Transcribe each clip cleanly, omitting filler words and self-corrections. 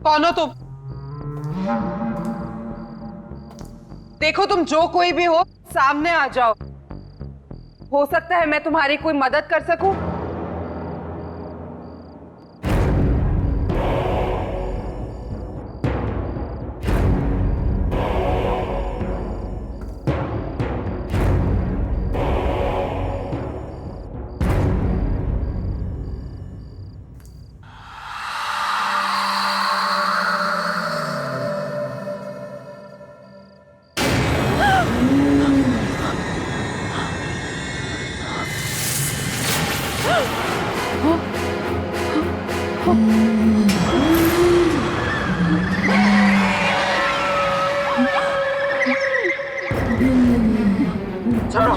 कौन हो तुम? देखो तुम जो कोई भी हो, सामने आ जाओ। हो सकता है मैं तुम्हारी कोई मदद कर सकूं। छोड़ो,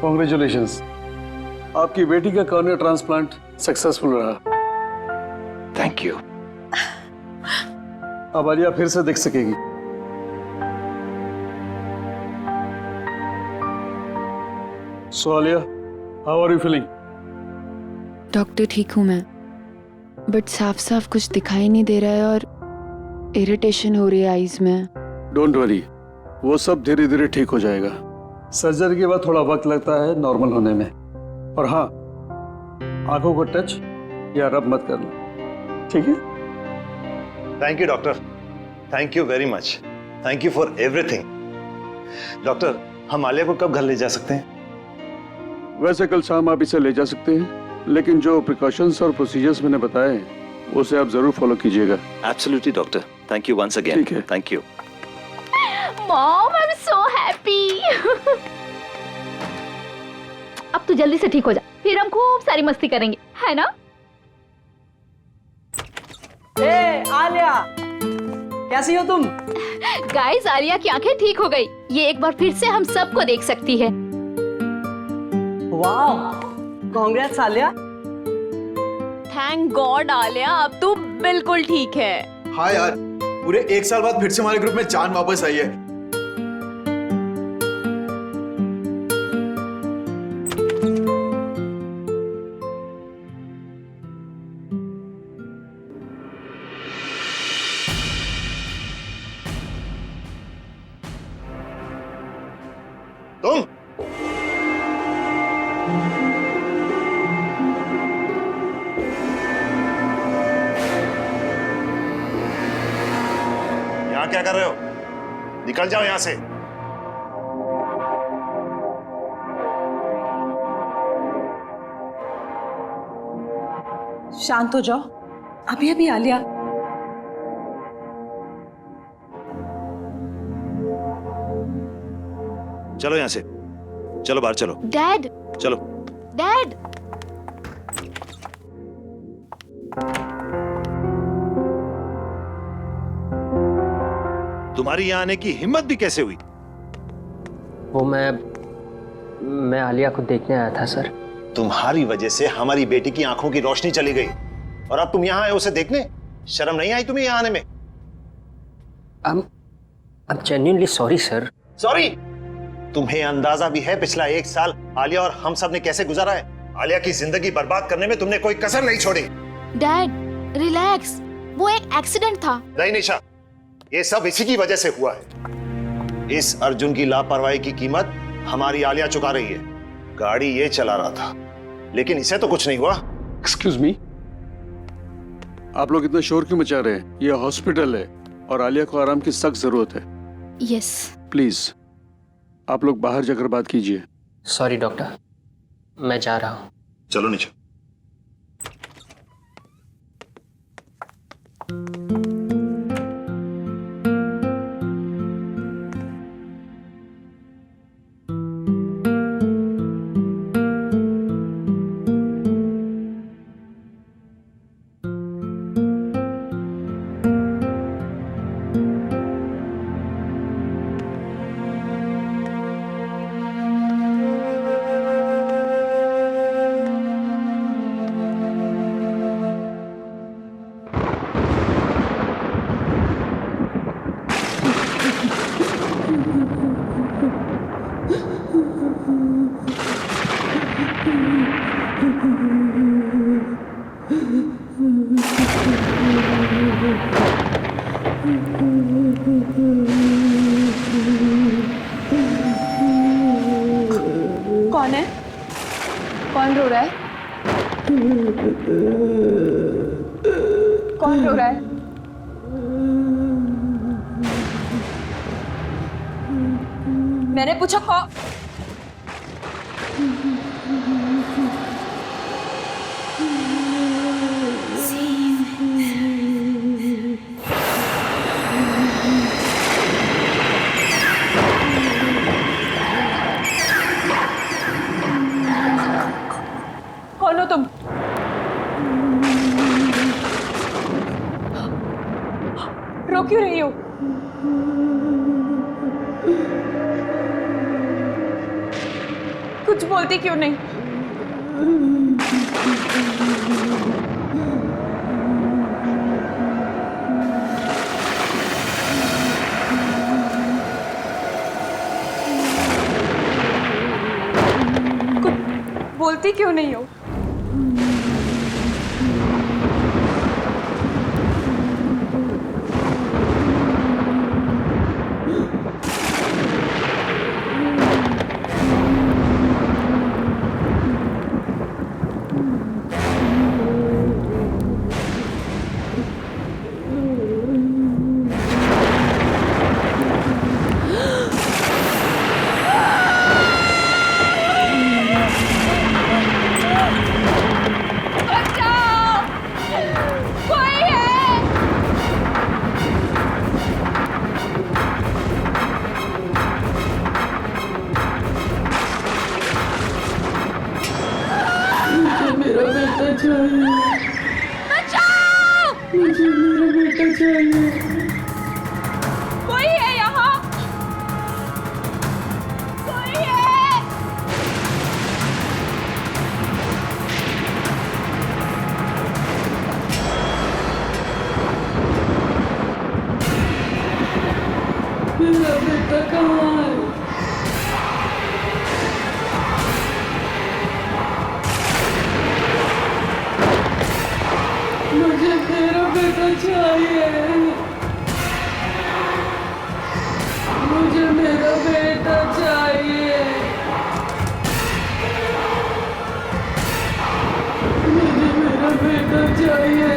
कॉन्ग्रेचुलेशंस, आपकी बेटी का कॉर्निया ट्रांसप्लांट सक्सेसफुल रहा। Thank you. अब आलिया फिर से देख सकेगी। So Alia, how are you feeling? Doctor ठीक हूँ मैं, बट साफ साफ कुछ दिखाई नहीं दे रहा है और इरिटेशन हो रही है आईज में। डोंट वरी, वो सब धीरे धीरे ठीक हो जाएगा। सर्जरी के बाद थोड़ा वक्त लगता है नॉर्मल होने में। और हाँ, आंखों को टच या रब मत करना, ठीक है? Thank you doctor, thank you very much, thank you for everything. Doctor, हम आलिया को कब घर ले जा सकते हैं? वैसे कल शाम आप इसे ले जा सकते हैं, लेकिन जो प्रिकॉशंस और प्रोसीजर्स मैंने बताए हैं उसे आप जरूर फॉलो कीजिएगा। Absolutely doctor, thank you once again. ठीक है। Thank you. Mom, I am so happy. अब तू जल्दी से ठीक हो जा, फिर हम खूब सारी मस्ती करेंगे, है ना? ए, आलिया, कैसी हो तुम? गाइस, आलिया की आंखें ठीक हो गई। ये एक बार फिर से हम सबको देख सकती है। Wow, congrats Alia. Thank God Alia, अब तू बिल्कुल ठीक है। हाँ यार, पूरे 1 साल बाद फिर से हमारे ग्रुप में जान वापस आई है। तुम यहाँ क्या कर रहे हो? निकल जाओ यहां से। शांत हो जाओ। अभी अभी आलिया। चलो यहां से, चलो बाहर चलो। डैड, चलो। डैड, तुम्हारी यहां आने की हिम्मत भी कैसे हुई? वो मैं आलिया को देखने आया था सर। तुम्हारी वजह से हमारी बेटी की आंखों की रोशनी चली गई और अब तुम यहां आए उसे देखने? शर्म नहीं आई तुम्हें यहां आने में? I'm genuinely sorry sir. Sorry? तुम्हें अंदाजा भी है पिछला 1 साल आलिया और हम सब ने कैसे गुजारा है? आलिया की जिंदगी बर्बाद करने में तुमने कोई कसर नहीं छोड़ी। डैड रिलैक्स, वो एक एक्सीडेंट था। नहीं निशा, ये सब इसी की वजह से हुआ है। इस अर्जुन की लापरवाही की कीमत हमारी आलिया चुका रही है। गाड़ी ये चला रहा था, लेकिन इसे तो कुछ नहीं हुआ। एक्सक्यूज मी, आप लोग इतना शोर क्यों मचा रहे हैं? ये हॉस्पिटल है और आलिया को आराम की सख्त जरूरत है। यस। प्लीज आप लोग बाहर जाकर बात कीजिए। सॉरी डॉक्टर, मैं जा रहा हूँ। चलो निशा। कौन है? कौन रो रहा है? कौन रो रहा है? मैंने पूछा कौन? कौन हो तुम? रो क्यों रही हो? कुछ बोलती क्यों नहीं? कुछ बोलती क्यों नहीं हो? कोई है यहाँ? कोई है? मेरा बेटा कहाँ है? मुझे मेरा बेटा चाहिए। मुझे मेरा बेटा चाहिए। मुझे मेरा बेटा चाहिए।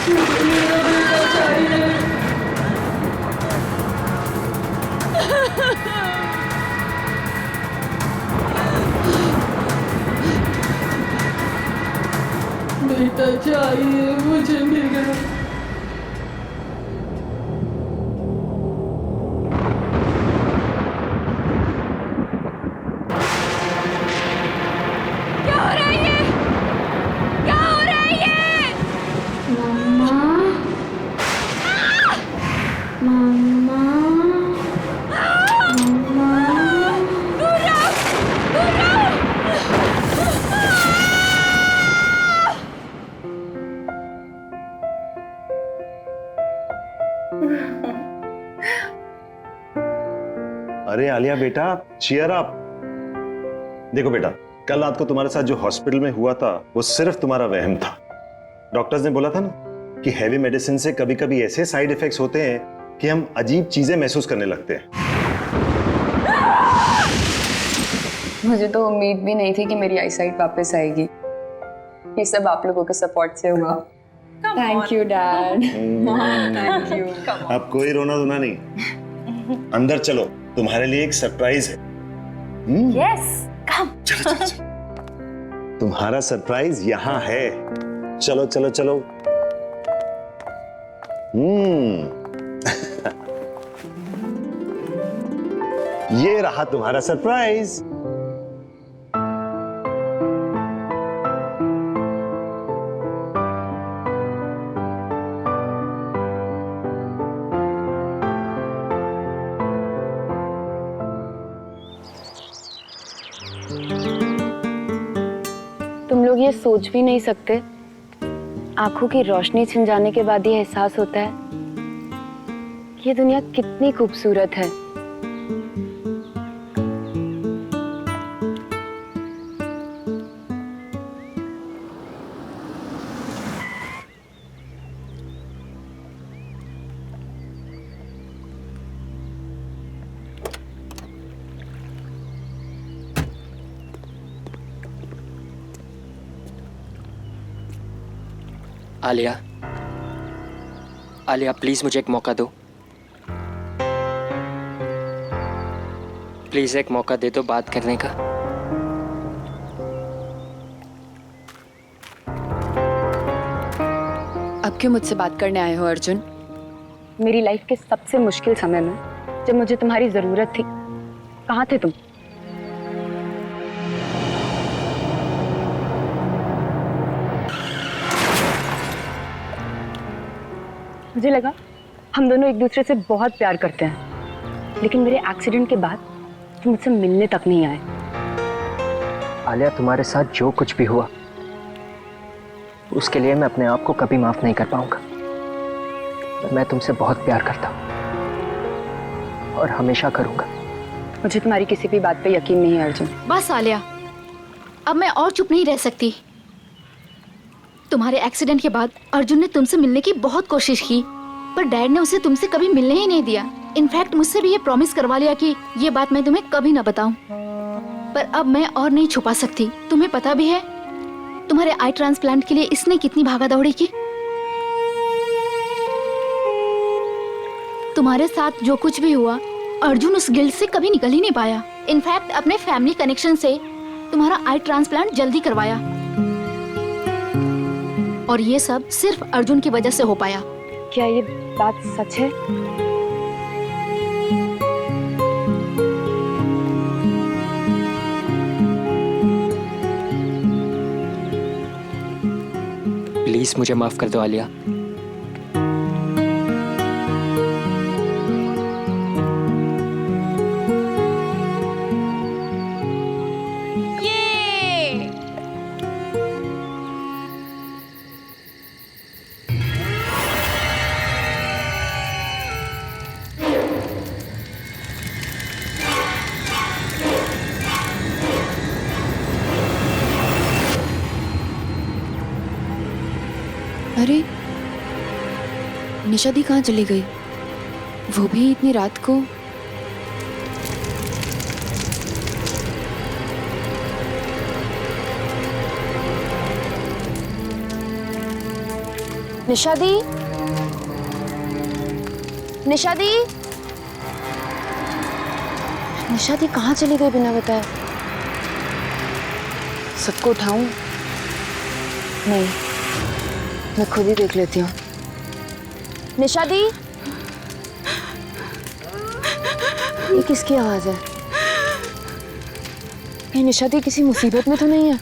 मुझे मेरा बेटा चाहिए। बेटा चाहिए मुझे मेरा। क्या हो रहा है ये? क्या हो रहा है ये? मम्मा, मम्मा, मम्मा। दूर रहो, दूर रहो। अरे आलिया बेटा, चीयर अप। देखो बेटा, कल रात को तुम्हारे साथ जो हॉस्पिटल में हुआ था वो सिर्फ तुम्हारा वहम था। डॉक्टर्स ने बोला था ना कि हैवी मेडिसिन से कभी कभी ऐसे साइड इफेक्ट्स होते हैं कि हम अजीब चीजें महसूस करने लगते हैं। मुझे तो उम्मीद भी नहीं थी कि मेरी आईसाइट वापस आएगी। ये सब आप लोगों के सपोर्ट से हुआ। Thank you dad. Thank you. अब कोई रोना धोना नहीं, अंदर चलो, तुम्हारे लिए एक सरप्राइज है। यस, कम। चलो चलो चलो, तुम्हारा सरप्राइज यहाँ है। चलो चलो चलो। ये रहा तुम्हारा सरप्राइज। तुम लोग ये सोच भी नहीं सकते, आंखों की रोशनी छिन जाने के बाद ये एहसास होता है कि ये दुनिया कितनी खूबसूरत है। आलिया, आलिया प्लीज मुझे एक मौका दो। प्लीज एक मौका दे दो बात करने का। अब क्यों मुझसे बात करने आए हो अर्जुन? मेरी लाइफ के सबसे मुश्किल समय में जब मुझे तुम्हारी जरूरत थी, कहाँ थे तुम? मुझे लगा हम दोनों एक दूसरे से बहुत प्यार करते हैं, लेकिन मेरे एक्सीडेंट के बाद तुम मुझसे मिलने तक नहीं आए। आलिया, तुम्हारे साथ जो कुछ भी हुआ उसके लिए मैं अपने आप को कभी माफ नहीं कर पाऊंगा। मैं तुमसे बहुत प्यार करता हूं और हमेशा करूंगा। मुझे तुम्हारी किसी भी बात पे यकीन नहीं है अर्जुन। बस आलिया, अब मैं और चुप नहीं रह सकती। तुम्हारे एक्सीडेंट के बाद अर्जुन ने तुमसे मिलने की बहुत कोशिश की, पर डैड ने उसे तुमसे कभी मिलने ही नहीं दिया। इनफैक्ट मुझसे भी ये प्रॉमिस करवा लिया कि ये बात मैं तुम्हें कभी ना बताऊं। पर अब मैं और नहीं छुपा सकती। तुम्हें पता भी है तुम्हारे आई ट्रांसप्लांट के लिए इसने कितनी भागा दौड़ी की। तुम्हारे साथ जो कुछ भी हुआ, अर्जुन उस गिल्ट से कभी निकल ही नहीं पाया। इनफैक्ट अपने फैमिली कनेक्शन से तुम्हारा आई ट्रांसप्लांट जल्दी करवाया, और ये सब सिर्फ अर्जुन की वजह से हो पाया। क्या ये बात सच है? प्लीज मुझे माफ कर दो आलिया। अरे निशा दी कहाँ चली गई? वो भी इतनी रात को? निशा दी, निशा दी, निशा दी कहाँ चली गई बिना बताए? सबको उठाऊं? नहीं, मैं खुद ही देख लेती हूँ। निशा दी, ये किसकी आवाज है? ये निशा दी किसी मुसीबत में तो नहीं है?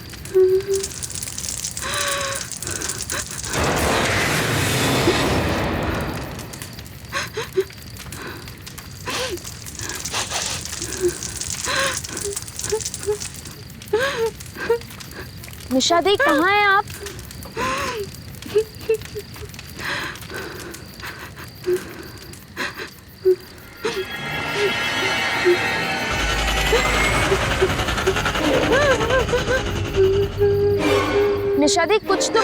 निशा दी कहाँ हैं आप? निशा दी कुछ तो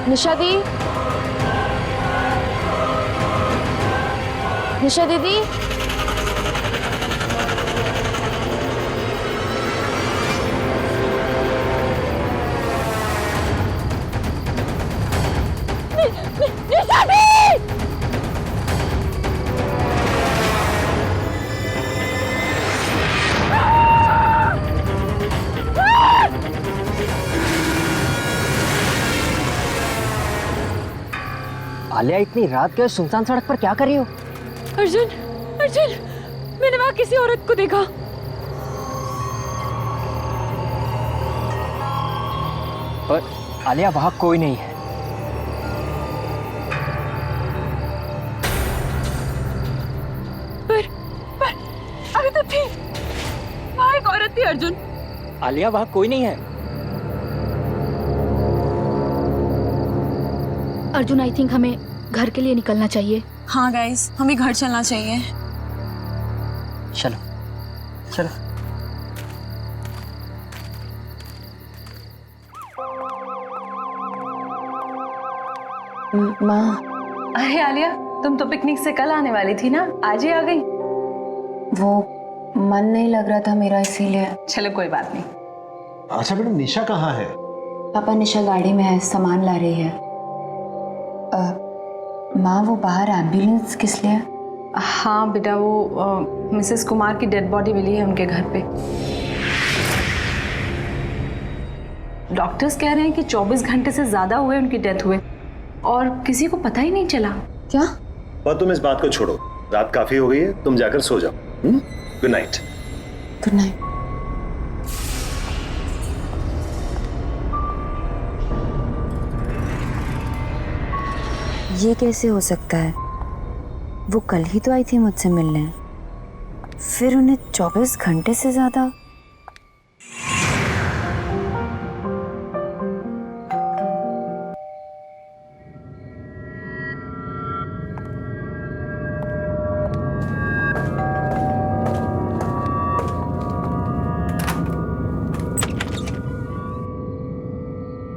निशा दी, निशा दीदी, निशा दी! आलिया, इतनी रात के सुनसान सड़क पर क्या कर रही हो? अर्जुन, अर्जुन, मैंने वहां किसी औरत को देखा। पर आलिया, वहां कोई नहीं है। पर अभी तो थी, वहां एक औरत थी अर्जुन। आलिया, वहां कोई नहीं है। अर्जुन, आई थिंक हमें घर के लिए निकलना चाहिए। हाँ गाइस, हमें घर चलना चाहिए। चलो चलो। माँ, अरे आलिया, तुम तो पिकनिक से कल आने वाली थी ना, आज ही आ गई। वो मन नहीं लग रहा था मेरा, इसीलिए। चलो कोई बात नहीं। अच्छा बेटा, निशा कहाँ है? पापा, निशा गाड़ी में है, सामान ला रही है। माँ, वो बाहर एम्बुलेंस किस लिए? हाँ बेटा, वो मिसेस कुमार की डेड बॉडी मिली है उनके घर पे। डॉक्टर्स कह रहे हैं कि 24 घंटे से ज्यादा हुए उनकी डेथ हुए और किसी को पता ही नहीं चला। क्या? पर तुम इस बात को छोड़ो, रात काफी हो गई है, तुम जाकर सो जाओ। Good night. Good night. ये कैसे हो सकता है? वो कल ही तो आई थी मुझसे मिलने, फिर उन्हें 24 घंटे से ज्यादा।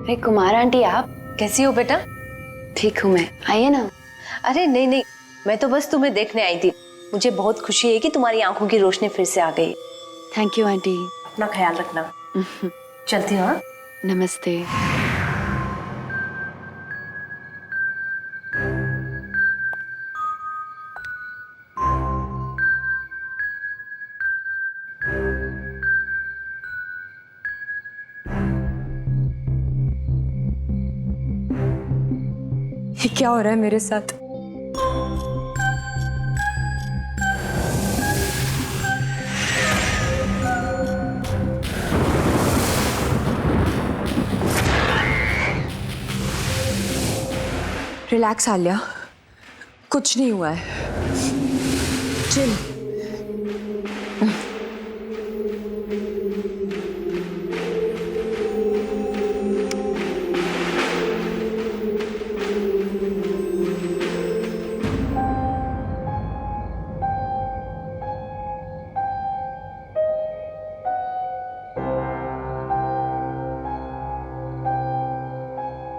अरे कुमार आंटी, आप कैसी हो बेटा? ठीक हूँ मैं, आइए ना। अरे नहीं नहीं, मैं तो बस तुम्हें देखने आई थी। मुझे बहुत खुशी है कि तुम्हारी आंखों की रोशनी फिर से आ गई। Thank you aunty. अपना ख्याल रखना। चलती हूँ। हाँ? नमस्ते। ये क्या हो रहा है मेरे साथ? रिलैक्स आलिया, कुछ नहीं हुआ है। चिल।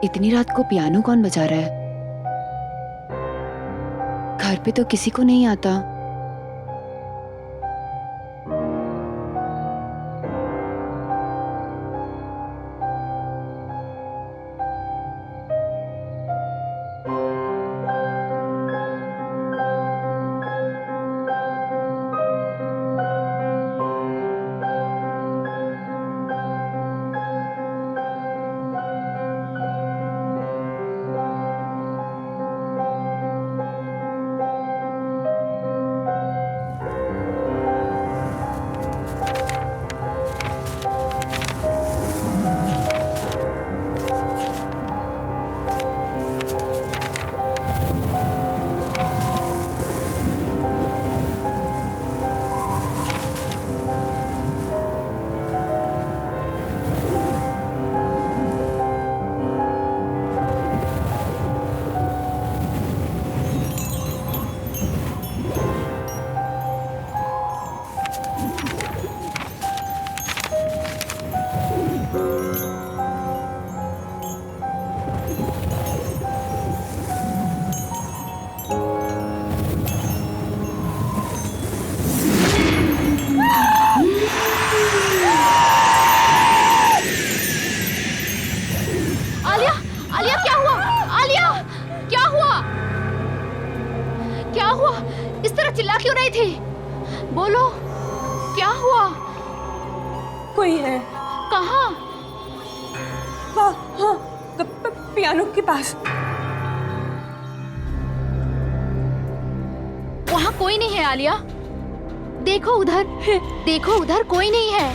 इतनी रात को पियानो कौन बजा रहा है? घर पे तो किसी को नहीं आता। कोई है। कहाँ? हाँ, पियानो के पास। वहाँ कोई नहीं है आलिया। देखो उधर, देखो उधर कोई नहीं है।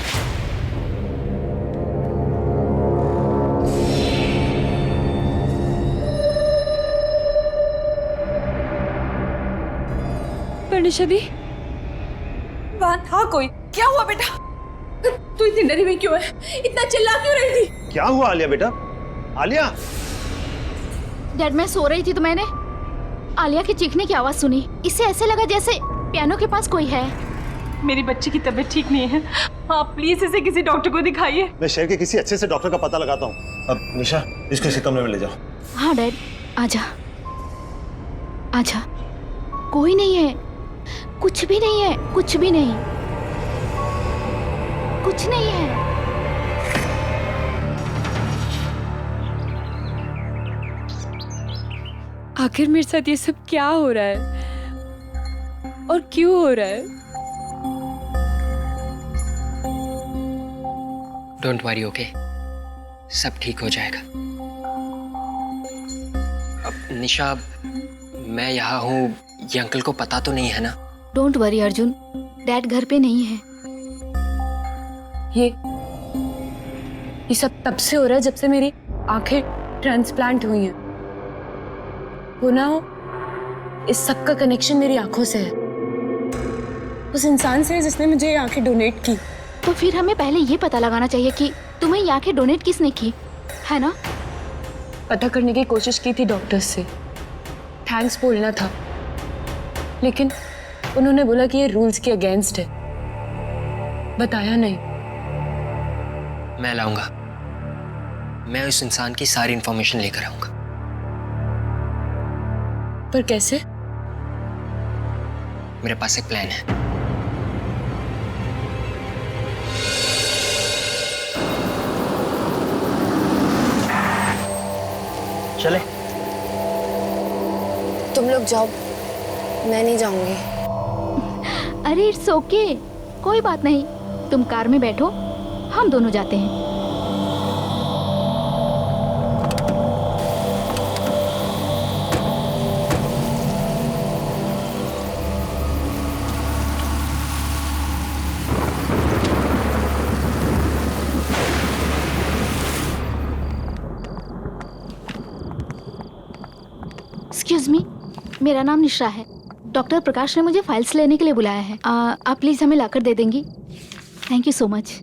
परनिशा दी, वहाँ था कोई। क्या हुआ बेटा? तू इतनी डरी हुई क्यों है? इतना चिल्ला क्यों रही थी? क्या हुआ आलिया बेटा? आलिया! डैड मैं सो रही थी तो मैंने आलिया की चीखने की आवाज सुनी। इससे ऐसे लगा जैसे पियानो के पास कोई है। मेरी बच्ची की तबीयत ठीक नहीं है, आप प्लीज इसे किसी डॉक्टर को दिखाइए। मैं शहर के किसी अच्छे से डॉक्टर का पता लगाता हूँ। अब निशा, इसको इसी कमरे में ले जाओ। हाँ डैड, आजा आजा। कोई नहीं है, कुछ भी नहीं है, कुछ भी नहीं, कुछ नहीं है। आखिर मेरे साथ ये सब क्या हो रहा है और क्यों हो रहा है? डोंट वरी, ओके, सब ठीक हो जाएगा। अब निशा, मैं यहाँ हूँ, ये अंकल को पता तो नहीं है ना? डोंट वरी अर्जुन, डैड घर पे नहीं है। ये सब तब से हो रहा है जब से मेरी आंखें ट्रांसप्लांट हुई हैं। वो ना, इस सब का कनेक्शन मेरी आंखों से है, उस इंसान से है जिसने मुझे ये आंखें डोनेट की। तो फिर हमें पहले ये पता लगाना चाहिए कि तुम्हें ये आंखें डोनेट किसने की, है ना? पता करने की कोशिश की थी डॉक्टर्स से, थैंक्स बोलना था, लेकिन उन्होंने बोला कि ये रूल्स के अगेंस्ट है, बताया नहीं। मैं लाऊंगा, मैं उस इंसान की सारी इंफॉर्मेशन लेकर आऊंगा। पर कैसे? मेरे पास एक प्लान है। चले? तुम लोग जाओ, मैं नहीं जाऊंगी। अरे इट्स ओके, कोई बात नहीं, तुम कार में बैठो, हम दोनों जाते हैं। एक्सक्यूज मी, मेरा नाम निशा है। डॉक्टर प्रकाश ने मुझे फाइल्स लेने के लिए बुलाया है। आप प्लीज हमें लाकर दे देंगी? Thank you so much.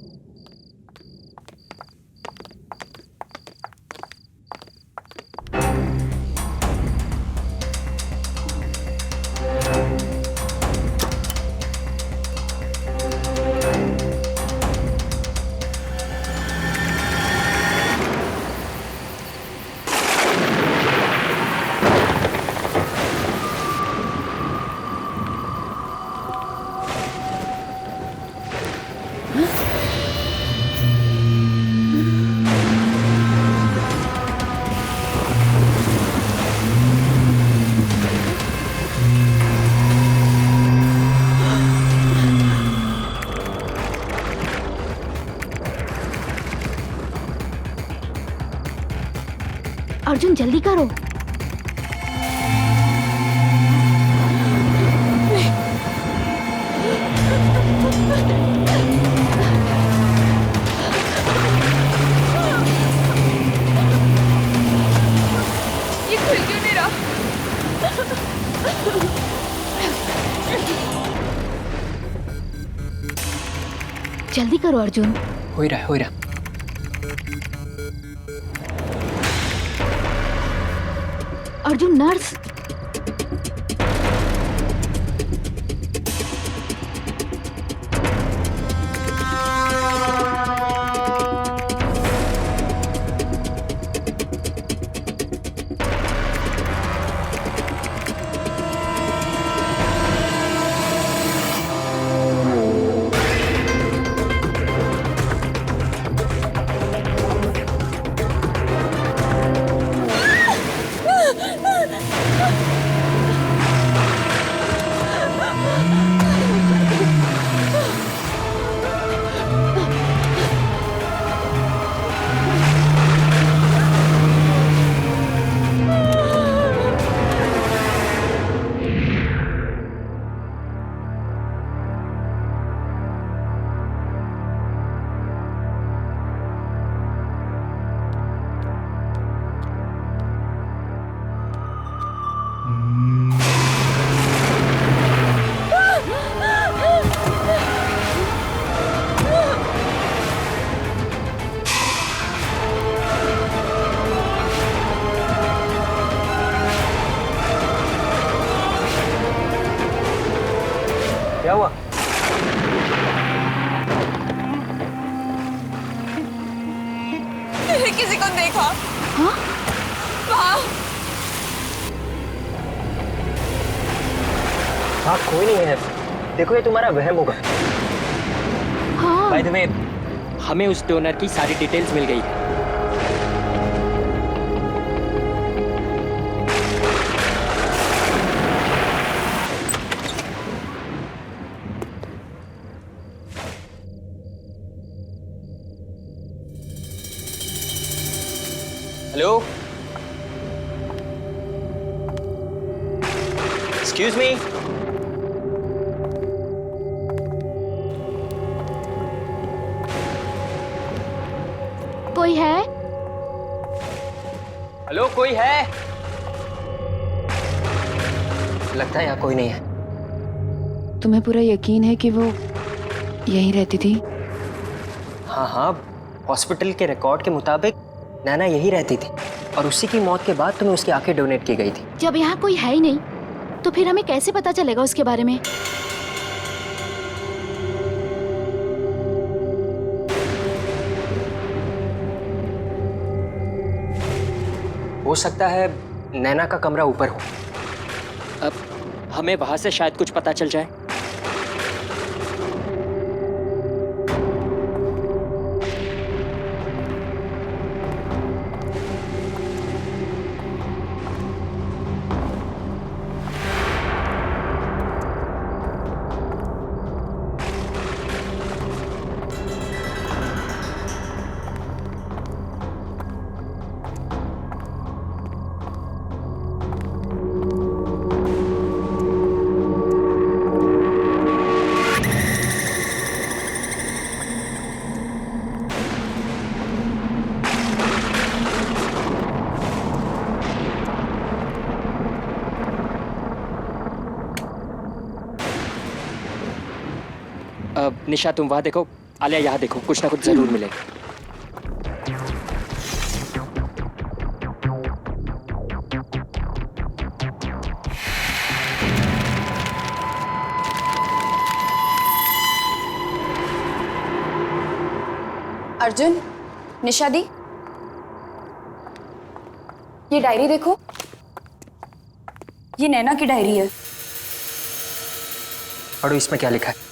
Arjun जल्दी करो। ये खुल क्यों नहीं रहा? जल्दी करो अर्जुन। हो ही रहा है, हो ही रहा है। अर्जुन नर्स। किसी को देखा। हाँ? वहाँ हाँ कोई नहीं है, देखो ये तुम्हारा वहम होगा। हाँ। बाय द वे, हमें उस डोनर की सारी डिटेल्स मिल गई है। Hello, excuse me. कोई है? हेलो, कोई है? लगता है यहाँ कोई नहीं है। तुम्हें पूरा यकीन है कि वो यहीं रहती थी? हाँ हाँ, हॉस्पिटल के रिकॉर्ड के मुताबिक नैना यही रहती थी और उसी की मौत के बाद तुम्हें उसकी आंखें डोनेट की गई थी। जब यहाँ कोई है ही नहीं तो फिर हमें कैसे पता चलेगा उसके बारे में? हो सकता है नैना का कमरा ऊपर हो। अब हमें वहां से शायद कुछ पता चल जाए। निशा, तुम वहां देखो, आलिया यहाँ देखो, कुछ ना कुछ जरूर मिलेगा। अर्जुन, निशा दी, ये डायरी देखो, ये नैना की डायरी है। पढ़ो इसमें क्या लिखा है।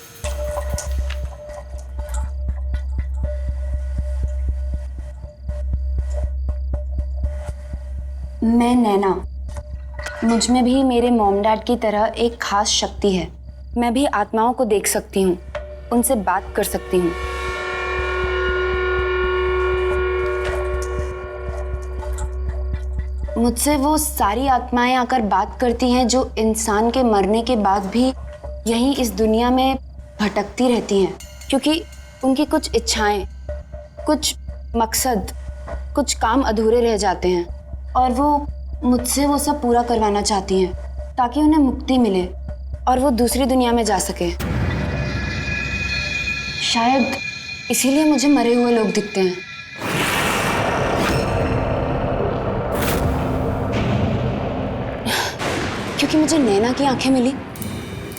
मैं नैना, मुझ में भी मेरे मॉम डैड की तरह एक खास शक्ति है। मैं भी आत्माओं को देख सकती हूँ, उनसे बात कर सकती हूँ। मुझसे वो सारी आत्माएं आकर बात करती हैं जो इंसान के मरने के बाद भी यहीं इस दुनिया में भटकती रहती हैं, क्योंकि उनकी कुछ इच्छाएं, कुछ मकसद, कुछ काम अधूरे रह जाते हैं और वो मुझसे वो सब पूरा करवाना चाहती हैं ताकि उन्हें मुक्ति मिले और वो दूसरी दुनिया में जा सके। शायद इसीलिए मुझे मरे हुए लोग दिखते हैं। क्योंकि मुझे नैना की आंखें मिली।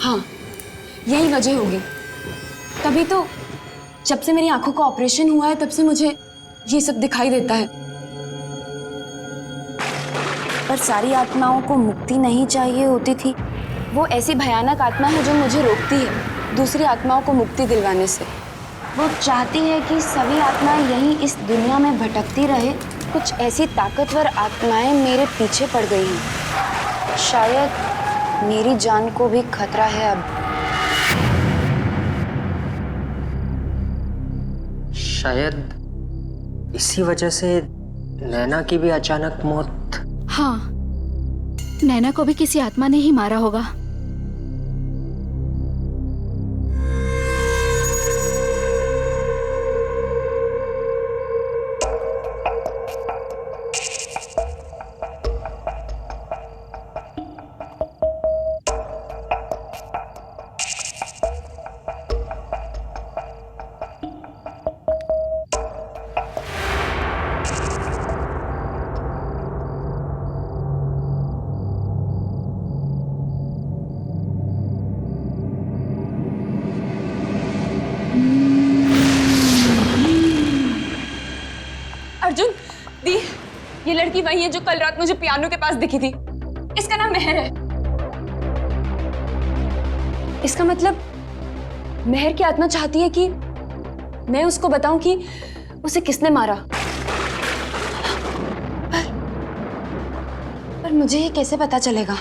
हाँ, यही वजह होगी। तभी तो जब से मेरी आंखों का ऑपरेशन हुआ है तब से मुझे ये सब दिखाई देता है। पर सारी आत्माओं को मुक्ति नहीं चाहिए होती थी। वो ऐसी भयानक आत्मा है जो मुझे रोकती है दूसरी आत्माओं को मुक्ति दिलवाने से। वो चाहती है कि सभी आत्माएं यहीं इस दुनिया में भटकती रहे। कुछ ऐसी ताकतवर आत्माएं मेरे पीछे पड़ गई हैं। शायद मेरी जान को भी खतरा है अब। शायद इसी वजह से नैना की भी अचानक मौत। हाँ, नैना को भी किसी आत्मा ने ही मारा होगा। अर्जुन, दी, ये लड़की वही है जो कल रात मुझे पियानो के पास दिखी थी। इसका नाम मेहर है। इसका मतलब मेहर की आत्मा चाहती है कि मैं उसको बताऊं कि उसे किसने मारा। पर मुझे ये कैसे पता चलेगा?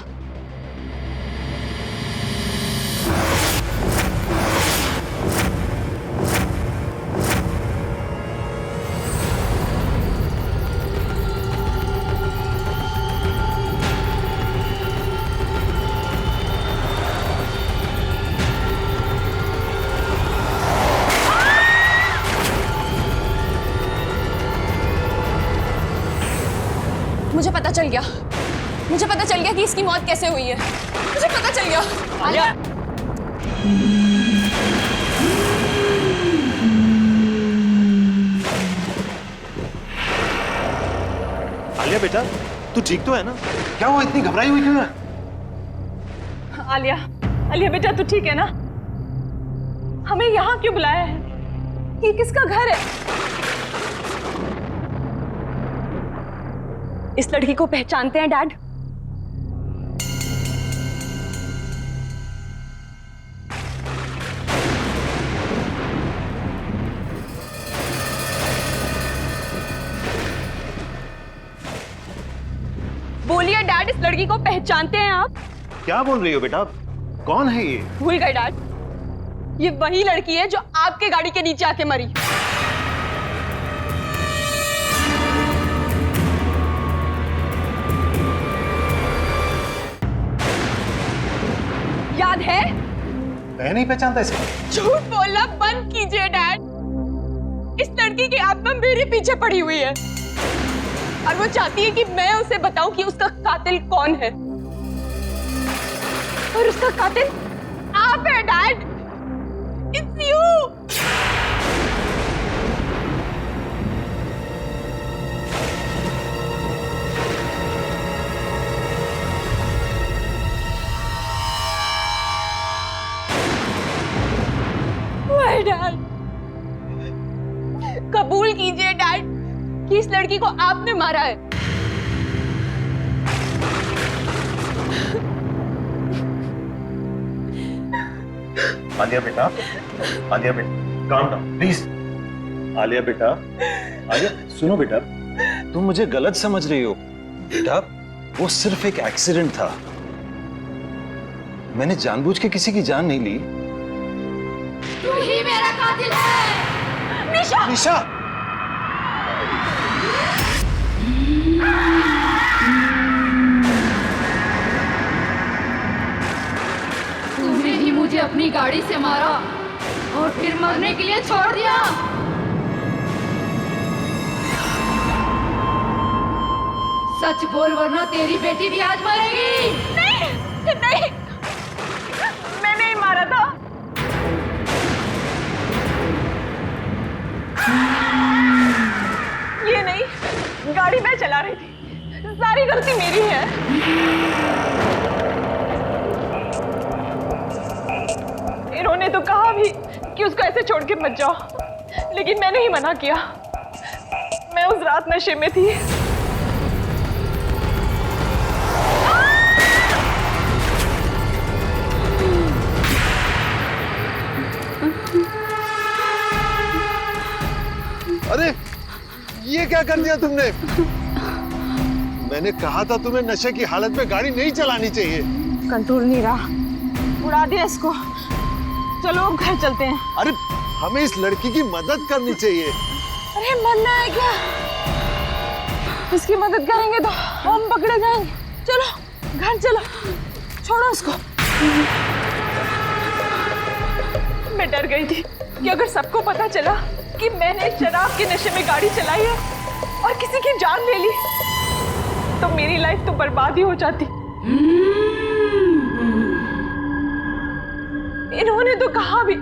मुझे पता चल गया कि इसकी मौत कैसे हुई है। मुझे पता चल गया। आलिया, आलिया बेटा, तू ठीक तो है ना? क्या हुआ, इतनी घबराई हुई क्यों है? आलिया, आलिया बेटा तू ठीक है ना? हमें यहाँ क्यों बुलाया है? ये किसका घर है? इस लड़की को पहचानते हैं डैड? बोलिए डैड, इस लड़की को पहचानते हैं आप? क्या बोल रही हो बेटा? कौन है ये? भूल गए डैड, ये वही लड़की है जो आपके गाड़ी के नीचे आके मरी। याद है? मैं नहीं पहचानता इसे। झूठ बोलना बंद कीजिए डैड। इस लड़की की आत्मा मेरे पीछे पड़ी हुई है और वो चाहती है कि मैं उसे बताऊं कि उसका कातिल कौन है। और उसका कातिल आप है डैड। It's you. डैड, कबूल कीजिए डैड कि इस लड़की को आपने मारा है। आलिया बेटा, आलिया बेटा, काम डाउन प्लीज। आलिया बेटा, आलिया सुनो बेटा, तुम मुझे गलत समझ रही हो। बेटा वो सिर्फ एक एक्सीडेंट था, मैंने जानबूझ के किसी की जान नहीं ली। तू ही मेरा कातिल है। निशा! निशा! तूने ही मुझे अपनी गाड़ी से मारा और फिर मरने के लिए छोड़ दिया। सच बोल वरना तेरी बेटी भी आज मरेगी। नहीं, नहीं, मैंने ही मारा था। ये नहीं, गाड़ी मैं चला रही थी, सारी गलती मेरी है। इन्होंने तो कहा भी कि उसको ऐसे छोड़ के मत जाओ, लेकिन मैंने ही मना किया। मैं उस रात नशे में थी। अरे ये क्या कर दिया तुमने? मैंने कहा था तुम्हें नशे की हालत में गाड़ी नहीं चलानी चाहिए। कंट्रोल नहीं रहा, उड़ा दिया इसको। चलो अब घर चलते हैं। अरे हमें इस लड़की की मदद करनी चाहिए। अरे मरना है क्या? इसकी मदद करेंगे तो हम पकड़े जाएंगे। चलो घर चलो, छोड़ो उसको। मैं डर गई थी कि अगर सबको पता चला कि मैंने शराब के नशे में गाड़ी चलाई है और किसी की जान ले ली तो मेरी लाइफ तो बर्बाद ही हो जाती। इन्होंने तो कहा भी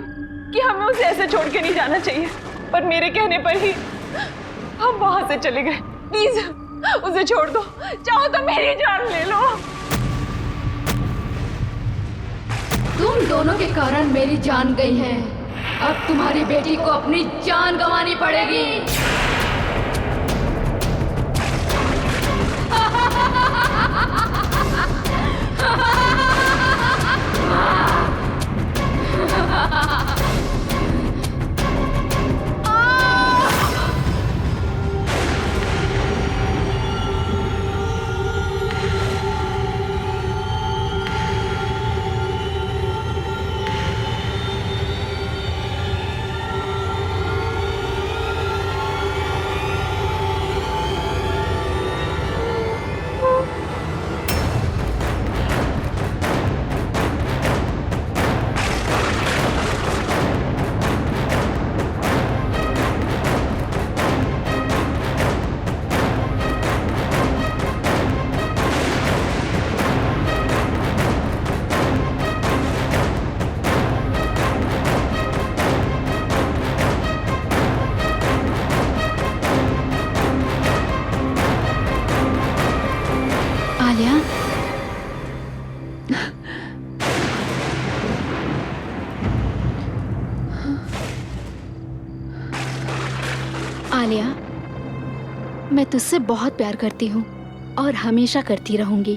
कि हमें उसे ऐसे छोड़ के नहीं जाना चाहिए, पर मेरे कहने पर ही हम वहां से चले गए। प्लीज उसे छोड़ दो, चाहो तो मेरी जान ले लो। तुम दोनों के कारण मेरी जान गई है, अब तुम्हारी बेटी को अपनी जान गंवानी पड़ेगी। आलिया, आलिया, मैं तुझसे बहुत प्यार करती हूँ और हमेशा करती रहूंगी।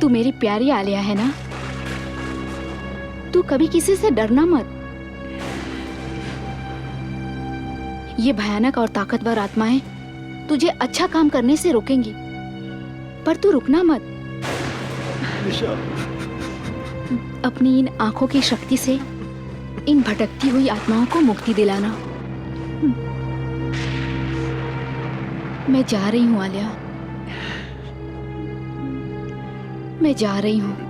तू मेरी प्यारी आलिया है ना? तू कभी किसी से डरना मत। ये भयानक और ताकतवर आत्माएं तुझे अच्छा काम करने से रोकेंगी, पर तू रुकना मत। अपनी इन आंखों की शक्ति से इन भटकती हुई आत्माओं को मुक्ति दिलाना। मैं जा रही हूँ आलिया, मैं जा रही हूँ।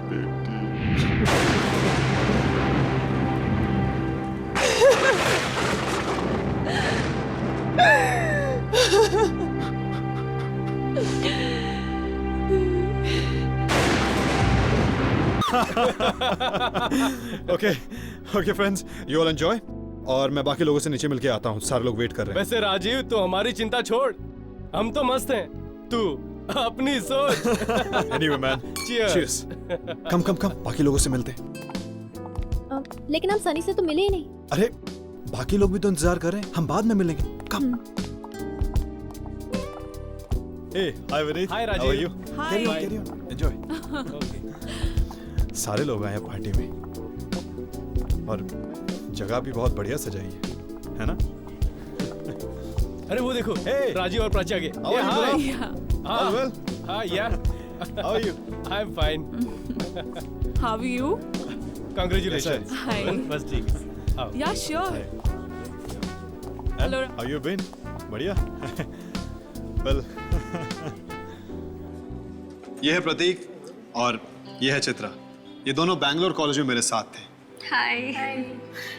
Okay okay friends, you all enjoy और मैं बाकी लोगों से नीचे मिलके आता हूँ। सारे लोग वेट कर रहे हैं। वैसे राजीव, तो हमारी चिंता छोड़, हम तो मस्त हैं, तू अपनी सोच। Anyway man, cheers. Come come come, बाकी लोगों से मिलते हैं। लेकिन हम सनी से तो मिले ही नहीं। अरे बाकी लोग भी तो इंतजार कर रहे हैं, हम बाद में मिलेंगे। कम। Hey, hi Vineet. Hi Rajiv. How are you? Hi. Carry on. Enjoy. सारे लोग आए हैं पार्टी में और जगह भी बहुत बढ़िया सजाई है ना? अरे वो देखो, राजीव और प्राची आगे। How are you, bro? All well? हाँ, yeah. How are you? I'm fine. How are you? Congratulations. Hi. बस ठीक। आओ। Yeah, sure. Hello. How you been? बढ़िया? Well. ये है प्रतीक और ये है चित्रा। ये दोनों बैंगलोर कॉलेज में मेरे साथ थे। Hi.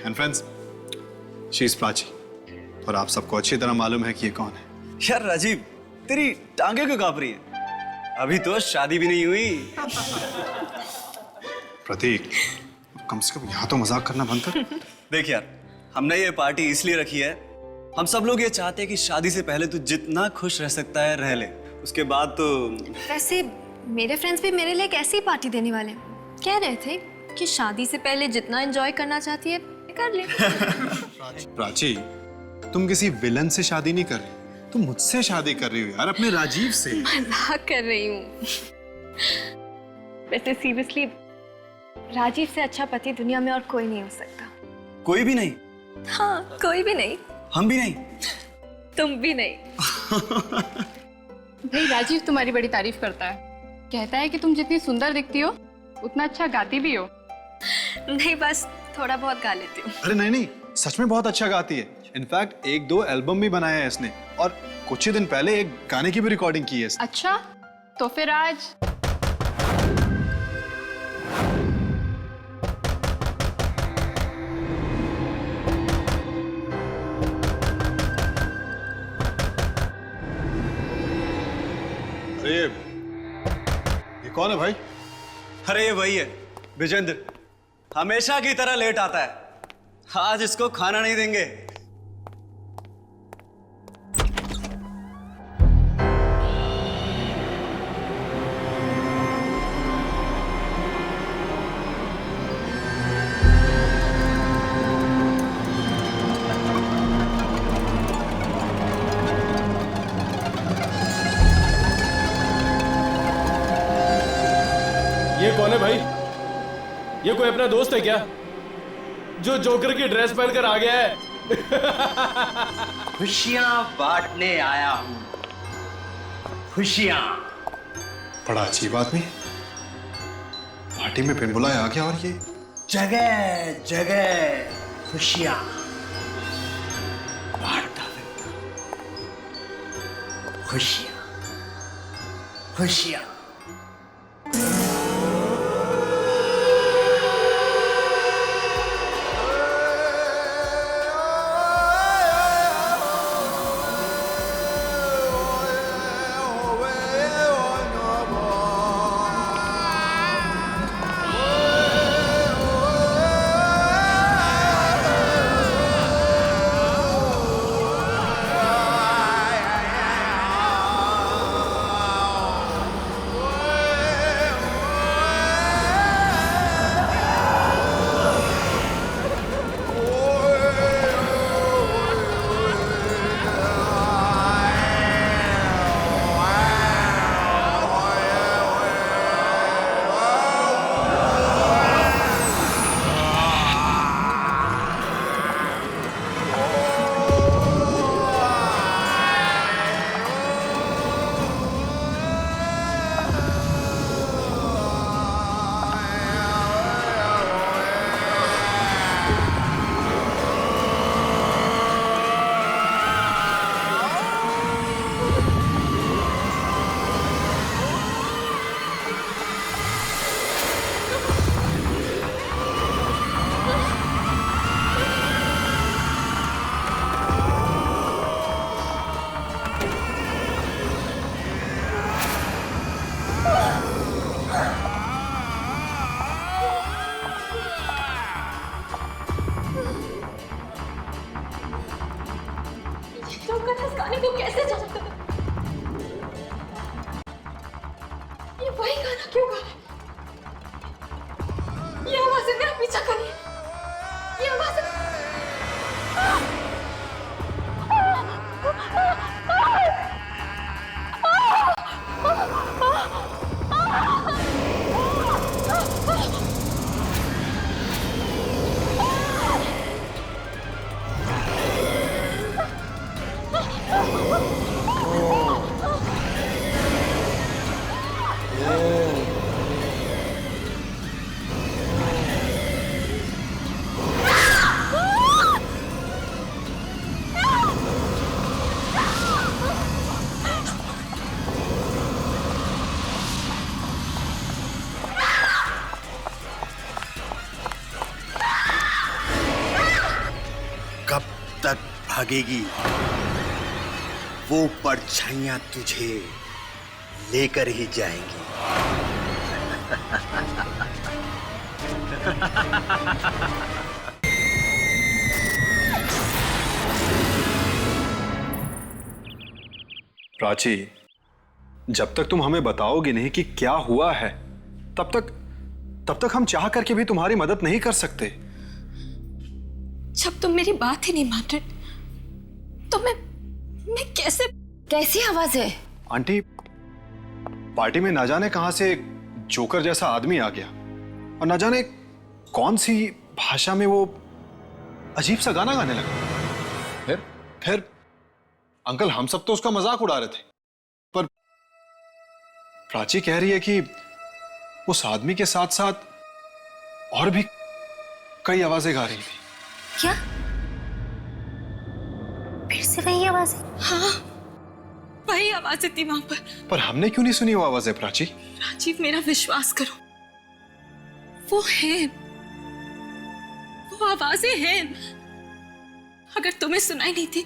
And friends, she is Prachi और आप सबको अच्छी तरह मालूम है कि ये कौन है। यार राजीव, तेरी टांगे क्यों कांप रही है? अभी तो शादी भी नहीं हुई। प्रतीक, कम से कम यहाँ तो मजाक करना बंद कर। देख यार, हमने ये पार्टी इसलिए रखी है, हम सब लोग ये चाहते हैं कि शादी से पहले तू जितना खुश रह सकता है रह ले, उसके बाद तो। वैसे मेरे फ्रेंड्स भी मेरे लिए एक ऐसी पार्टी देने वाले हैं। कह रहे थे कि शादी से पहले जितना एंजॉय करना चाहती है कर ले। प्राची, तुम किसी विलन से शादी नहीं कर रही, तुम मुझसे शादी कर रही हो यार, अपने राजीव से। मजाक कर रही हूँ। वैसे सीरियसली, राजीव से अच्छा पति दुनिया में और कोई नहीं हो सकता। कोई भी नहीं? हाँ, कोई भी नहीं। हम भी नहीं। तुम भी नहीं। भाई राजीव तुम्हारी बड़ी तारीफ करता है, कहता है कि तुम जितनी सुंदर दिखती हो उतना अच्छा गाती भी हो। नहीं, बस थोड़ा बहुत गा लेती हूँ। अरे नहीं नहीं, सच में बहुत अच्छा गाती है। इनफैक्ट 1-2 एल्बम भी बनाया है इसने और कुछ ही दिन पहले एक गाने की भी रिकॉर्डिंग की है इसने। अच्छा, तो फिर आज अरे ये कौन है भाई? अरे ये वही है, विजेंद्र। हमेशा की तरह लेट आता है, आज इसको खाना नहीं देंगे। ये कौन है भाई? ये कोई अपना दोस्त है क्या जो जोकर की ड्रेस पहनकर आ गया है? खुशियां बांटने आया हूं, खुशियां। बड़ा अजीब आदमी, पार्टी में बिन बुलाए आ गया और ये जगह जगह खुशियां बांटता फिरता। खुशियां खुशियां। गाने को कैसे जानता है? ये वही गाना क्यों गा रहा है? ये आवाजें मेरा पीछा कर रही है। ये आवाजें तक भागेगी वो परछाइयां तुझे लेकर ही जाएंगी। प्राची, जब तक तुम हमें बताओगे नहीं कि क्या हुआ है, तब तक हम चाह करके भी तुम्हारी मदद नहीं कर सकते। जब तुम मेरी बात ही नहीं मान रहे तो मैं कैसी आवाज है? आंटी, पार्टी में ना जाने कहां से एक जोकर जैसा आदमी आ गया और ना जाने कौन सी भाषा में वो अजीब सा गाना गाने लगा। फिर अंकल, हम सब तो उसका मजाक उड़ा रहे थे, पर प्राची कह रही है कि उस आदमी के साथ साथ और भी कई आवाजें गा रही थी। क्या? फिर से वही आवाज? हाँ, वही आवाजें थी वहां पर हमने क्यों नहीं सुनी वो आवाजें प्राची? राजीव, मेरा विश्वास करो, वो है, वो आवाजें हैं। अगर तुम्हें सुनाई नहीं थी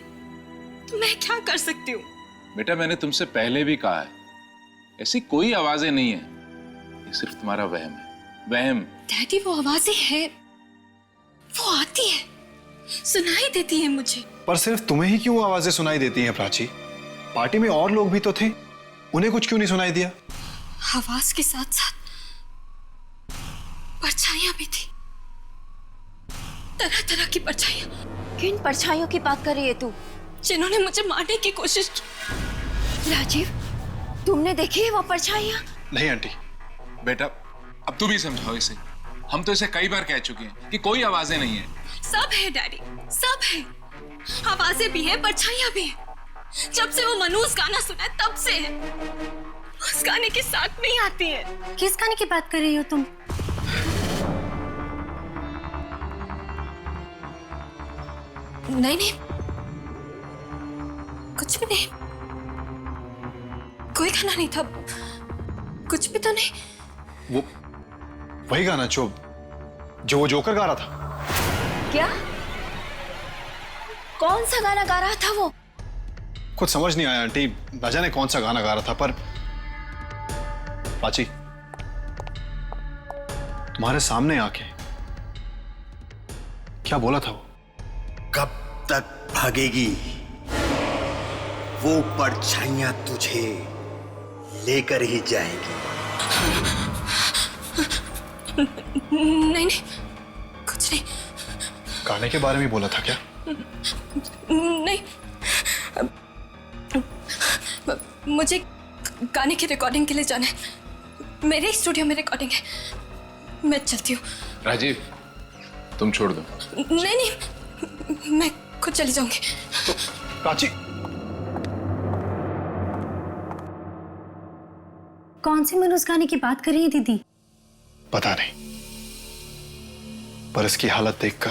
तो मैं क्या कर सकती हूँ? बेटा, मैंने तुमसे पहले भी कहा है, ऐसी कोई आवाजें नहीं है, ये सिर्फ तुम्हारा वहम है, वहम। डैडी, वो आवाजें हैं, वो आती है, सुनाई देती है मुझे। पर सिर्फ तुम्हें ही क्यों आवाजें सुनाई देती हैं प्राची? पार्टी में और लोग भी तो थे, उन्हें कुछ क्यों नहीं सुनाई दिया? आवाज के साथ साथ परछाइयां भी थी, तरह तरह की परछाइयां। किन परछाइयों की बात कर रही है तू? जिन्होंने मुझे मारने की कोशिश की। राजीव, तुमने देखी है वो परछाइयां? नहीं आंटी, बेटा अब तुम ही समझाओ इसे। हम तो इसे कई बार कह चुके हैं कि कोई आवाजें नहीं है। सब है डैडी, सब है। आवाजें भी है, परछाइयां भी है। जब से वो मनूस गाना सुना है तब से है। उस गाने के साथ में ही आती है। किस गाने की बात कर रही हो तुम? नहीं नहीं, कुछ भी नहीं, कोई गाना नहीं था, कुछ भी तो नहीं। वो वही गाना जो वो जोकर गा रहा था। क्या? कौन सा गाना गा रहा था वो? कुछ समझ नहीं आया आंटी, न जाने कौन सा गाना गा रहा था, पर प्राची तुम्हारे सामने आके क्या बोला था वो? कब तक भागेगी वो परछाइयां तुझे लेकर ही जाएंगी। नहीं नहीं, कुछ नहीं। गाने के बारे में बोला था क्या? नहीं, मुझे गाने की रिकॉर्डिंग के लिए जाना है। मेरे स्टूडियो में रिकॉर्डिंग है, मैं चलती हूँ। राजीव, तुम छोड़ दो। नहीं नहीं, मैं खुद चली जाऊंगी। प्राची, कौन सी मनोज गाने की बात कर रही है दीदी? पता नहीं, पर इसकी हालत देखकर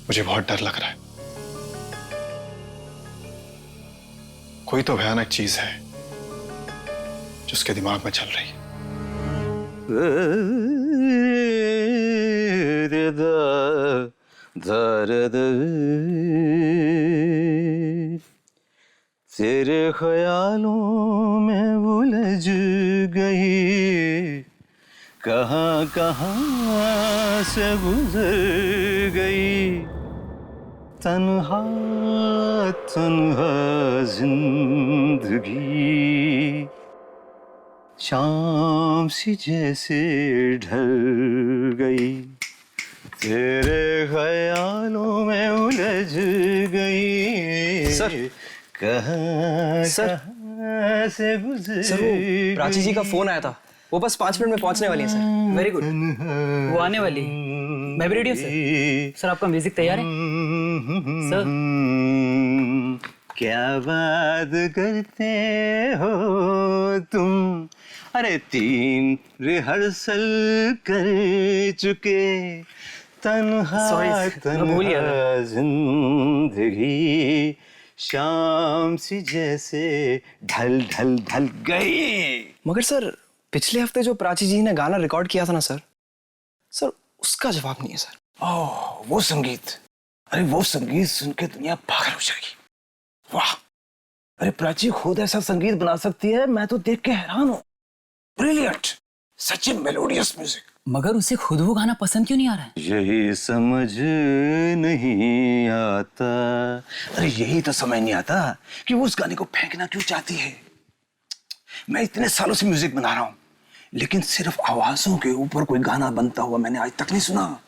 मुझे बहुत डर लग रहा है। कोई तो भयानक चीज है जो उसके दिमाग में चल रही है। तेरे ख्यालों में उलझ गई, कहाँ कहाँ से गुजर गई, तन्हा तन्हा जिंदगी, शाम सी जैसे ढल गई, तेरे ख्यालों में उलझ गई। सर, कहाँ से गुजर। सर, वो प्राची जी का फोन आया था, वो बस 5 मिनट में पहुंचने वाली है सर। वेरी गुड, वो आने वाली है। मैं भी रेडी हूँ सर। सर, आपका म्यूजिक तैयार है सर? क्या बात करते हो तुम, अरे 3 रिहर्सल कर चुके, तन्हा तन्हा जिंदगी, शाम सी जैसे ढल ढल ढल गई। मगर सर, पिछले हफ्ते जो प्राची जी ने गाना रिकॉर्ड किया था ना सर, उसका जवाब नहीं है सर। ओह, वो संगीत, अरे वो संगीत सुन के दुनिया पागल हो जाएगी। वाह, अरे प्राची खुद ऐसा संगीत बना सकती है, मैं तो देख के हैरान हूँ। ब्रिलियंट, सच में मेलोडियस म्यूजिक। मगर उसे खुद वो गाना पसंद क्यों नहीं आ रहा है? यही समझ नहीं आता, अरे यही तो समझ नहीं आता कि वो उस गाने को फेंकना क्यों चाहती है। मैं इतने सालों से म्यूजिक बना रहा हूँ, लेकिन सिर्फ आवाजों के ऊपर कोई गाना बनता हुआ मैंने आज तक नहीं सुना।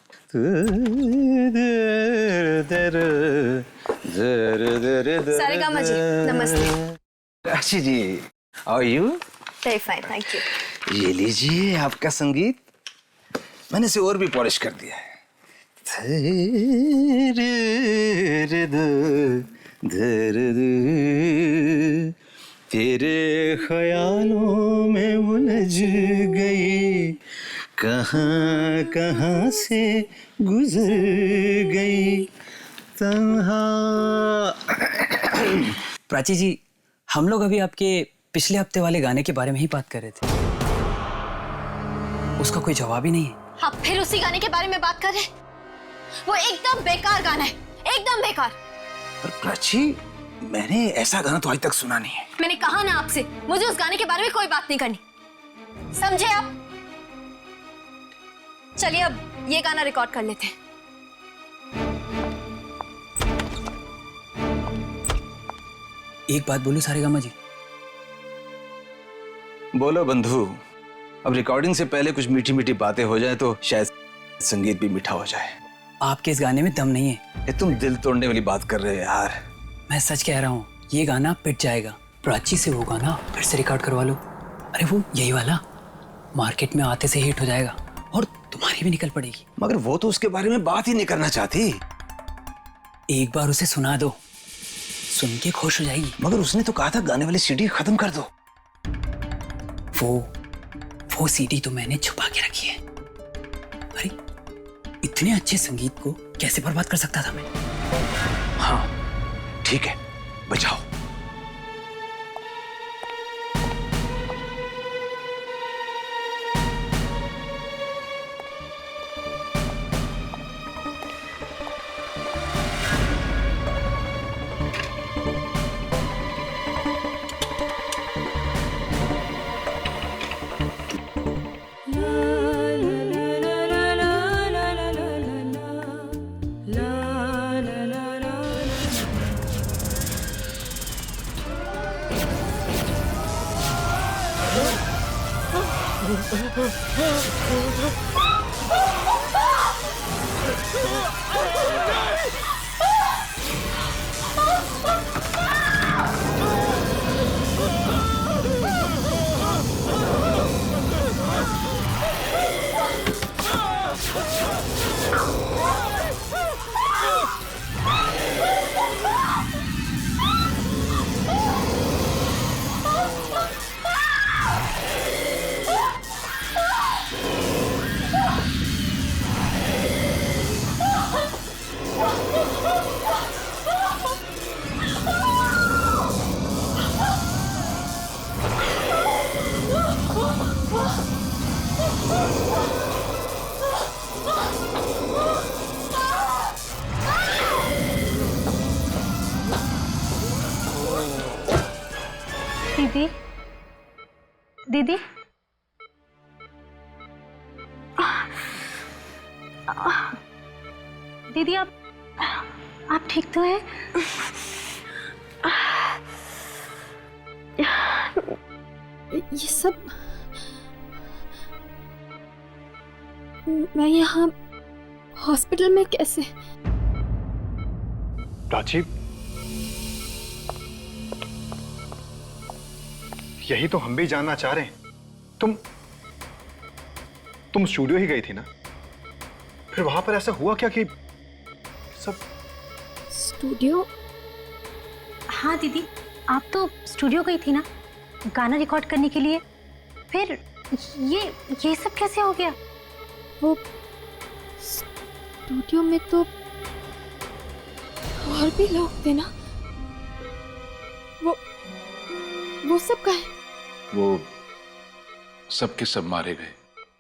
सारेगामा जी, नमस्ते। Rashi ji, how are you? Very fine, thank you. ये लीजिए आपका संगीत, मैंने इसे और भी पॉलिश कर दिया है। तेरे ख्यालों में उलझ गई, कहाँ कहाँ से गुजर गई, तन्हा। प्राची जी, हम लोग अभी आपके पिछले हफ्ते वाले गाने के बारे में ही बात कर रहे थे। उसका कोई जवाब ही नहीं है। आप फिर उसी गाने के बारे में बात कर रहे हैं? वो एकदम बेकार गाना है, एकदम बेकार। पर प्राची, मैंने ऐसा गाना तो आज तक सुना नहीं है। मैंने कहा ना आपसे, मुझे उस गाने के बारे में कोई बात नहीं करनी, समझे आप? चलिए अब ये गाना रिकॉर्ड कर लेते हैं। एक बात बोलूं सारेगामा जी? बोलो बंधु। अब रिकॉर्डिंग से पहले कुछ मीठी मीठी बातें हो जाए तो शायद संगीत भी मीठा हो जाए। आपके इस गाने में दम नहीं है। ये तुम दिल तोड़ने वाली बात कर रहे हो यार। मैं सच कह रहा हूँ, ये गाना पिट जाएगा। प्राची से वो गाना फिर से रिकॉर्ड करवा लो। अरे वो यही वाला मार्केट में आते से हिट हो जाएगा और तुम्हारी भी निकल पड़ेगी। मगर वो तो उसके बारे में बात ही नहीं करना चाहती। एक बार उसे सुना दो, सुन के खुश हो जाएगी। मगर उसने तो कहा था गाने वाली सीडी खत्म कर दो। वो सीडी तो मैंने छुपा के रखी है। अरे इतने अच्छे संगीत को कैसे बर्बाद कर सकता था मैं? हाँ ठीक है, बचाओ। दीदी, दीदी, दीदी आप ठीक तो हैं? ये सब मैं यहाँ हॉस्पिटल में कैसे? प्राची, यही तो हम भी जानना चाह रहे हैं। तुम स्टूडियो ही गई थी ना? फिर वहां पर ऐसा हुआ क्या कि सब? स्टूडियो? हाँ दीदी, आप तो स्टूडियो गई थी ना गाना रिकॉर्ड करने के लिए। फिर ये सब कैसे हो गया? वो स्टूडियो में तो और भी लोग थे ना, वो सब कहाँ है? वो सब के सब मारे गए।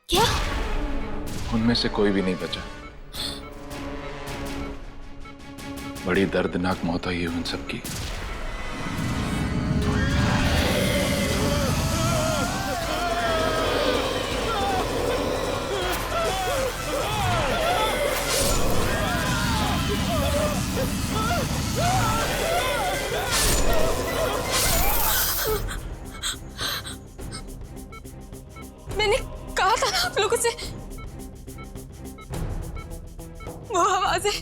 क्या? उनमें से कोई भी नहीं बचा। बड़ी दर्दनाक मौत हुई है उन सबकी। मैंने कहा था ना आप लोगों से, वो आवाजें,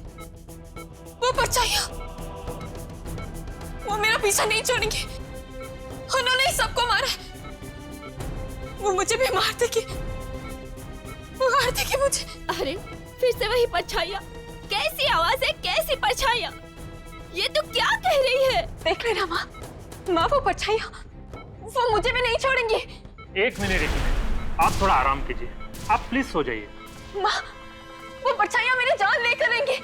वो परछाइयां, वो मेरा पीछा नहीं छोड़ेंगे। उन्होंने ही सबको मारा। वो मुझे भी मार देगी मुझे। अरे फिर से वही परछाइयां, कैसी आवाजें, कैसी परछाइयां? ये तो क्या कह रही है? देख लेना माँ, वो परछाइयां, वो मुझे भी नहीं छोड़ेंगी। एक मिनट, आप थोड़ा आराम कीजिए। आप प्लीज सो जाइए। माँ, वो परछाइयां मेरी जान लेकर रहेंगी।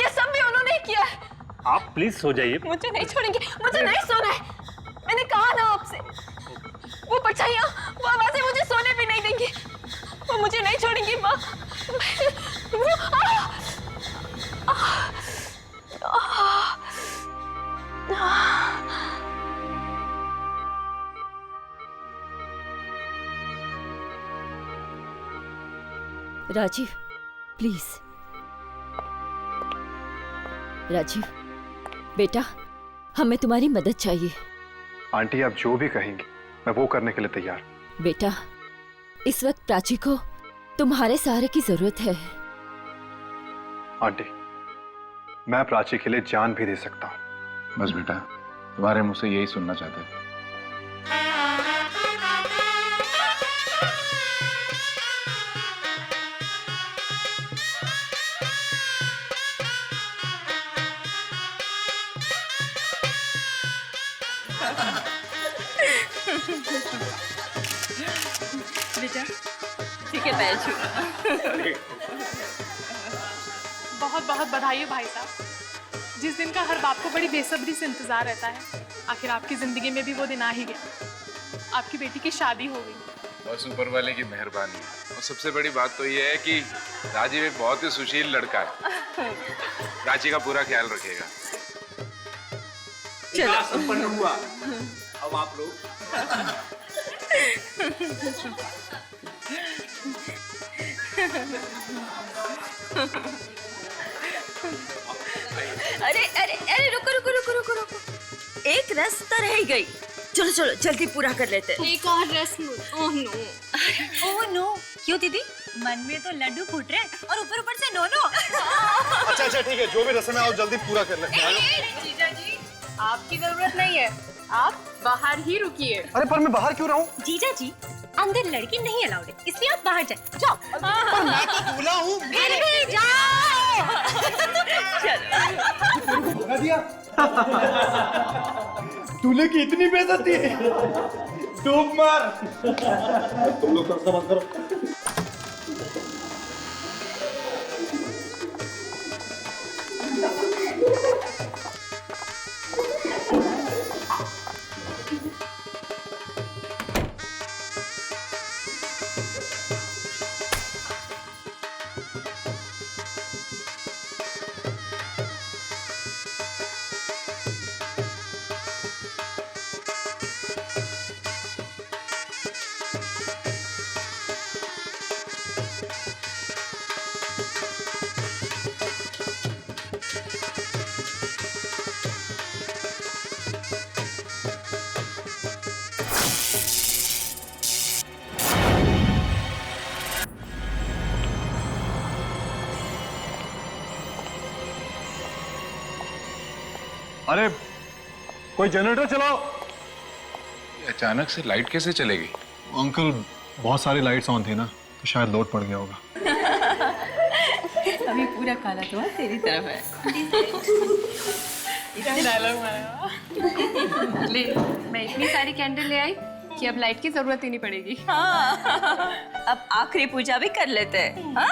ये सब भी उन्होंने ही किया है। आप प्लीज सो जाइए। मुझे नहीं छोड़ेंगे, मुझे नहीं सोना है। मैंने कहा ना आपसे, वो परछाइयां, वो आवाजें मुझे सोने भी नहीं देंगी। वो मुझे नहीं छोड़ेंगी माँ। राजीव, प्लीज। राजीव बेटा, हमें तुम्हारी मदद चाहिए। आंटी, आप जो भी कहेंगी मैं वो करने के लिए तैयार। बेटा, इस वक्त प्राची को तुम्हारे सहारे की जरूरत है। आंटी, मैं प्राची के लिए जान भी दे सकता हूँ। बस बेटा, तुम्हारे मुंह से यही सुनना चाहते थे। बेटा ठीक है बैठ। बहुत बहुत बधाई हो भाई साहब। जिस दिन का हर बाप को बड़ी बेसब्री से इंतजार रहता है, आखिर आपकी जिंदगी में भी वो दिन आ ही गया। आपकी बेटी की शादी हो गई। बस ऊपर वाले की मेहरबानी है। और सबसे बड़ी बात तो ये है कि राजीव एक बहुत ही सुशील लड़का है। रांची का पूरा ख्याल रखेगा। चलो संपन्न हुआ। अब आप लोग अरे अरे अरे रुको रुको रुको रुको रुको, एक रस्म तो रह गई। चलो चलो जल्दी पूरा कर लेते हैं। एक और रस्म। Oh no. ओह नो, क्यों दीदी? मन में तो लड्डू फूट रहे और ऊपर ऊपर से नो नो। अच्छा अच्छा ठीक है, जो भी रस्म है आओ जल्दी पूरा कर लेते हैं। जीजा जी आपकी जरूरत नहीं है, आप बाहर ही रुकिए। अरे पर मैं बाहर क्यों रहूं? जीजा जी अंदर लड़की नहीं अलाउड है, इसलिए आप बाहर जाओ। जाओ। पर मैं तो दूल्हा हूँ। फिर भी जाओ। चलो। भगा दिया। दूल्हे की इतनी बेइज्जती है। डूब मार। तुम लोग तरसना बंद करो। अरे कोई जनरेटर चलाओ। अचानक से लाइट कैसे चलेगी? अंकल बहुत सारी लाइट्स ऑन थी ना, तो शायद लोड पड़ गया होगा। अभी पूरा काला तो तेरी तरफ है। डायलॉग मारा। ले मैं इतनी सारी कैंडल ले आई कि अब लाइट की जरूरत ही नहीं पड़ेगी। हाँ, अब आखिरी पूजा भी कर लेते हैं। हाँ?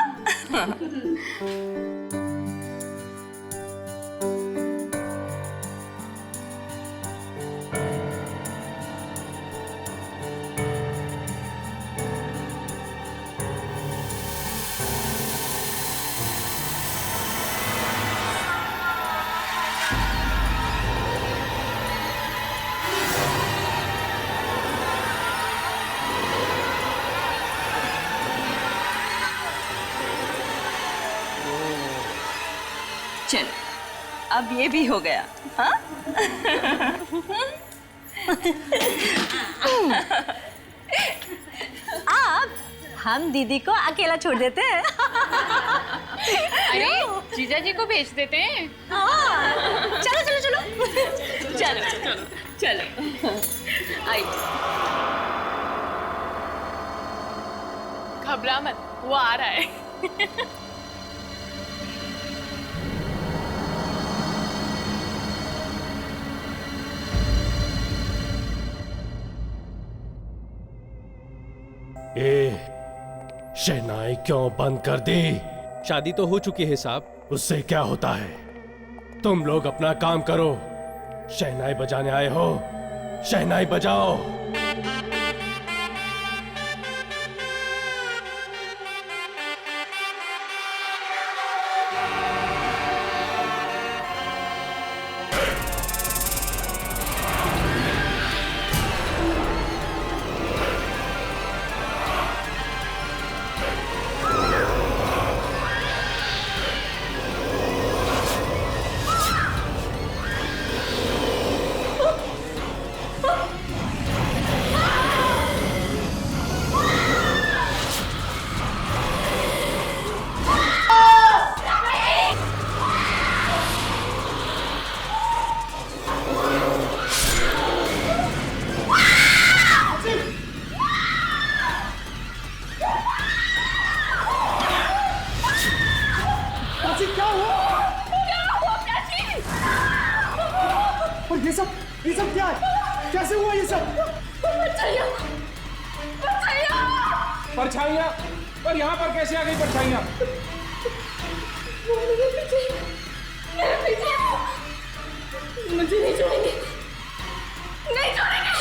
चलो अब ये भी हो गया। हाँ? अब हम दीदी को अकेला छोड़ देते हैं। अरे जीजा जी को भेज देते हैं। हाँ, चलो चलो चलो चलो चलो चलो। आई घबरा मत, वो आ रहा है। शहनाई क्यों बंद कर दी? शादी तो हो चुकी है साहब। उससे क्या होता है? तुम लोग अपना काम करो। शहनाई बजाने आए हो, शहनाई बजाओ। ये सब क्या है? कैसे हुआ ये सब? परछाइयाँ, पर यहाँ पर कैसे आ गई परछाइयाँ? मुझे नहीं छोड़ेंगे, नहीं छोड़ेंगे।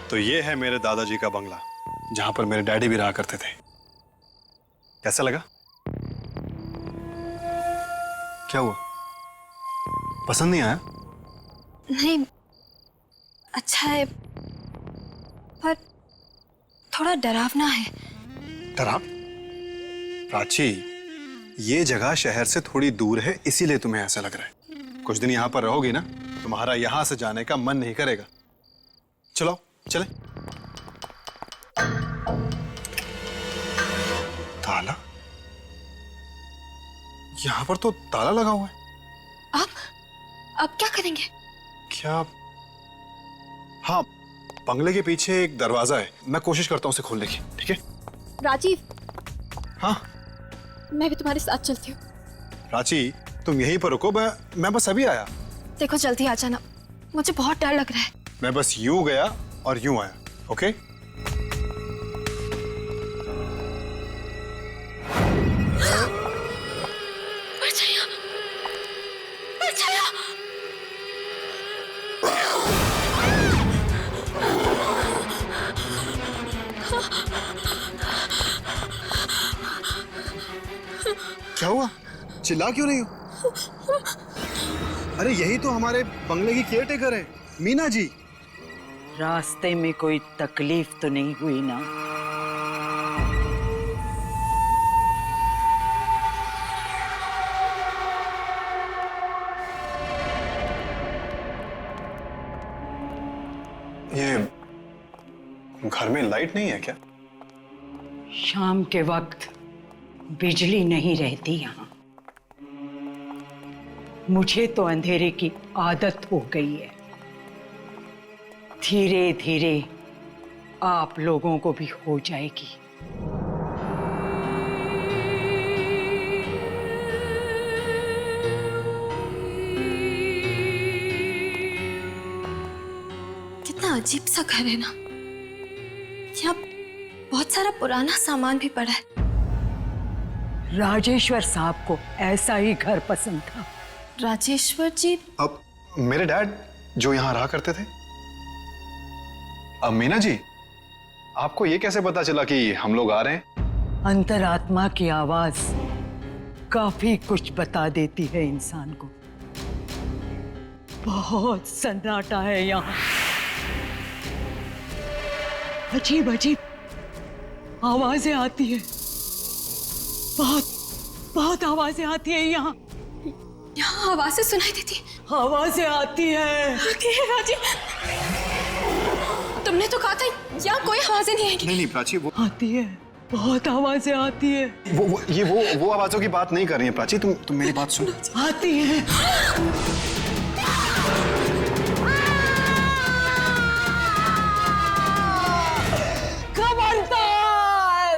तो ये है मेरे दादाजी का बंगला, जहां पर मेरे डैडी भी रहा करते थे। कैसा लगा? क्या हुआ? पसंद नहीं आया? नहीं, अच्छा है पर थोड़ा डरावना है। डराव? प्राची, ये जगह शहर से थोड़ी दूर है, इसीलिए तुम्हें ऐसा लग रहा है। कुछ दिन यहाँ पर रहोगी ना, तुम्हारा यहाँ से जाने का मन नहीं करेगा। चलो चले। ताला? यहाँ पर तो ताला लगा हुआ है। अब क्या करेंगे? क्या? हाँ, बंगले के पीछे एक दरवाजा है, मैं कोशिश करता हूँ उसे खोलने की। ठीक है राजीव। हाँ, मैं भी तुम्हारे साथ चलती हूँ। प्राची, तुम यहीं पर रुको, मैं बस अभी आया। देखो जल्दी आ जाना, मुझे बहुत डर लग रहा है। मैं बस यूं गया और यूं आया। ओके? परछाइयाँ, परछाइयाँ। क्या हुआ? चिल्ला क्यों रही हो? अरे यही तो हमारे बंगले की केयरटेकर है, मीना जी। रास्ते में कोई तकलीफ तो नहीं हुई ना? ये घर में लाइट नहीं है क्या? शाम के वक्त बिजली नहीं रहती यहाँ। मुझे तो अंधेरे की आदत हो गई है। धीरे धीरे आप लोगों को भी हो जाएगी। कितना अजीब सा घर है ना। यहाँ बहुत सारा पुराना सामान भी पड़ा है। राजेश्वर साहब को ऐसा ही घर पसंद था। राजेश्वर जी? अब मेरे डैड जो यहाँ रहा करते थे। अब मीना जी, आपको ये कैसे पता चला कि हम लोग आ रहे हैं? अंतरात्मा की आवाज काफी कुछ बता देती है इंसान को। बहुत सन्नाटा है यहाँ। अजीब अजीब आवाजें आती है। बहुत बहुत आवाजें आती है यहाँ। यहाँ आवाजें सुनाई देती? आवाजें आती है। आती है राजी। तुमने तो कहा था यहाँ कोई आवाजें नहीं आएगी। नहीं प्राची, वो आती है, बहुत आवाजें आती है। वो आवाजों की बात नहीं कर रही है प्राची, तुम मेरी बात सुनो। आती है। खबरदार!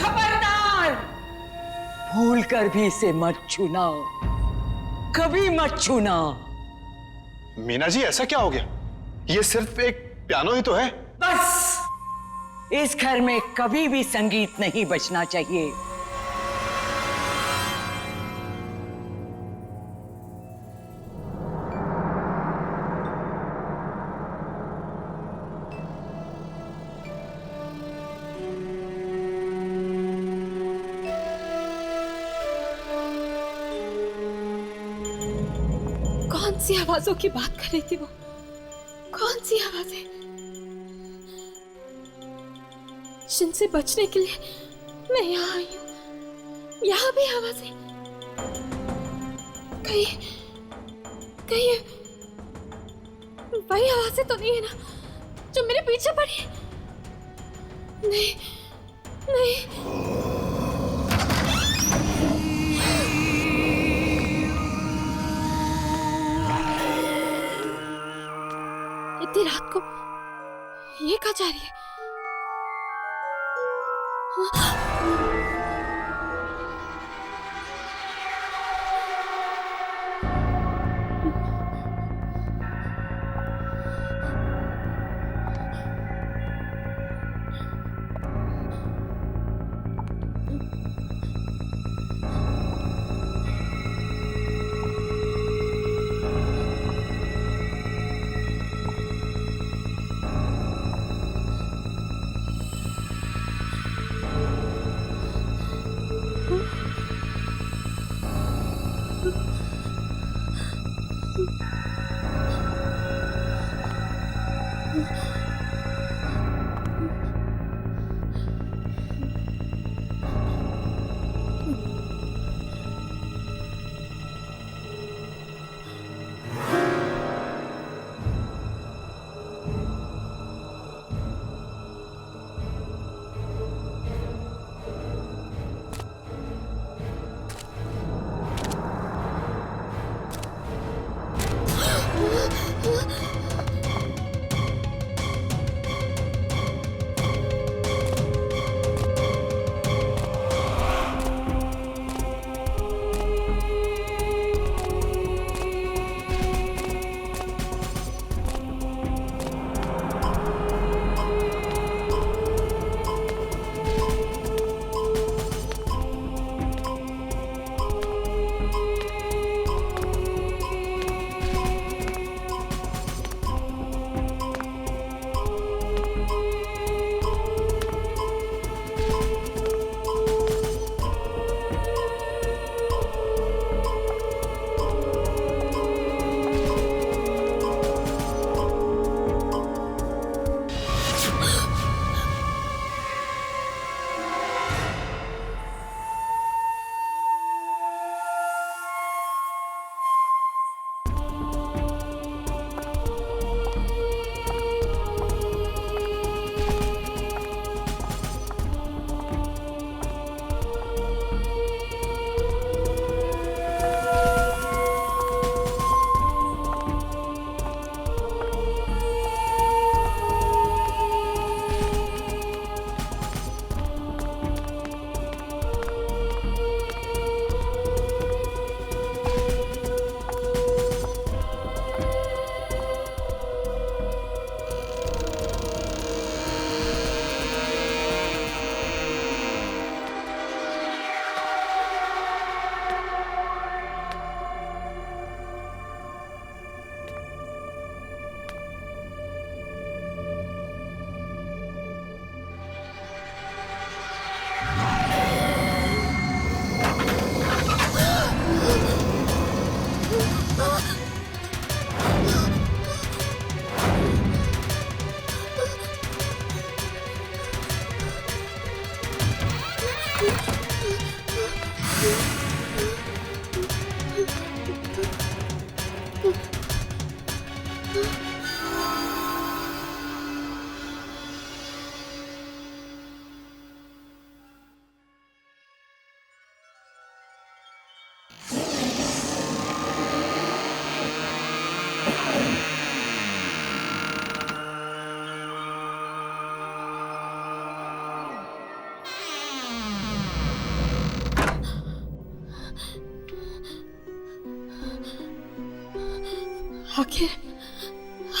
खबरदार! भूल कर भी इसे मत छूना, कभी मत छूना। मीना जी, ऐसा क्या हो गया? ये सिर्फ एक पियानो ही तो है। बस, इस घर में कभी भी संगीत नहीं बजना चाहिए। कौन सी आवाजों की बात कर रही थी वो? कौन सी आवाजें जिनसे बचने के लिए मैं यहाँ आई हूँ? यहाँ भी आवाजें, कहीं कहीं वही आवाजें तो नहीं है ना जो मेरे पीछे पड़ी है? नहीं नहीं, इतनी रात को ये कहाँ जा रही है?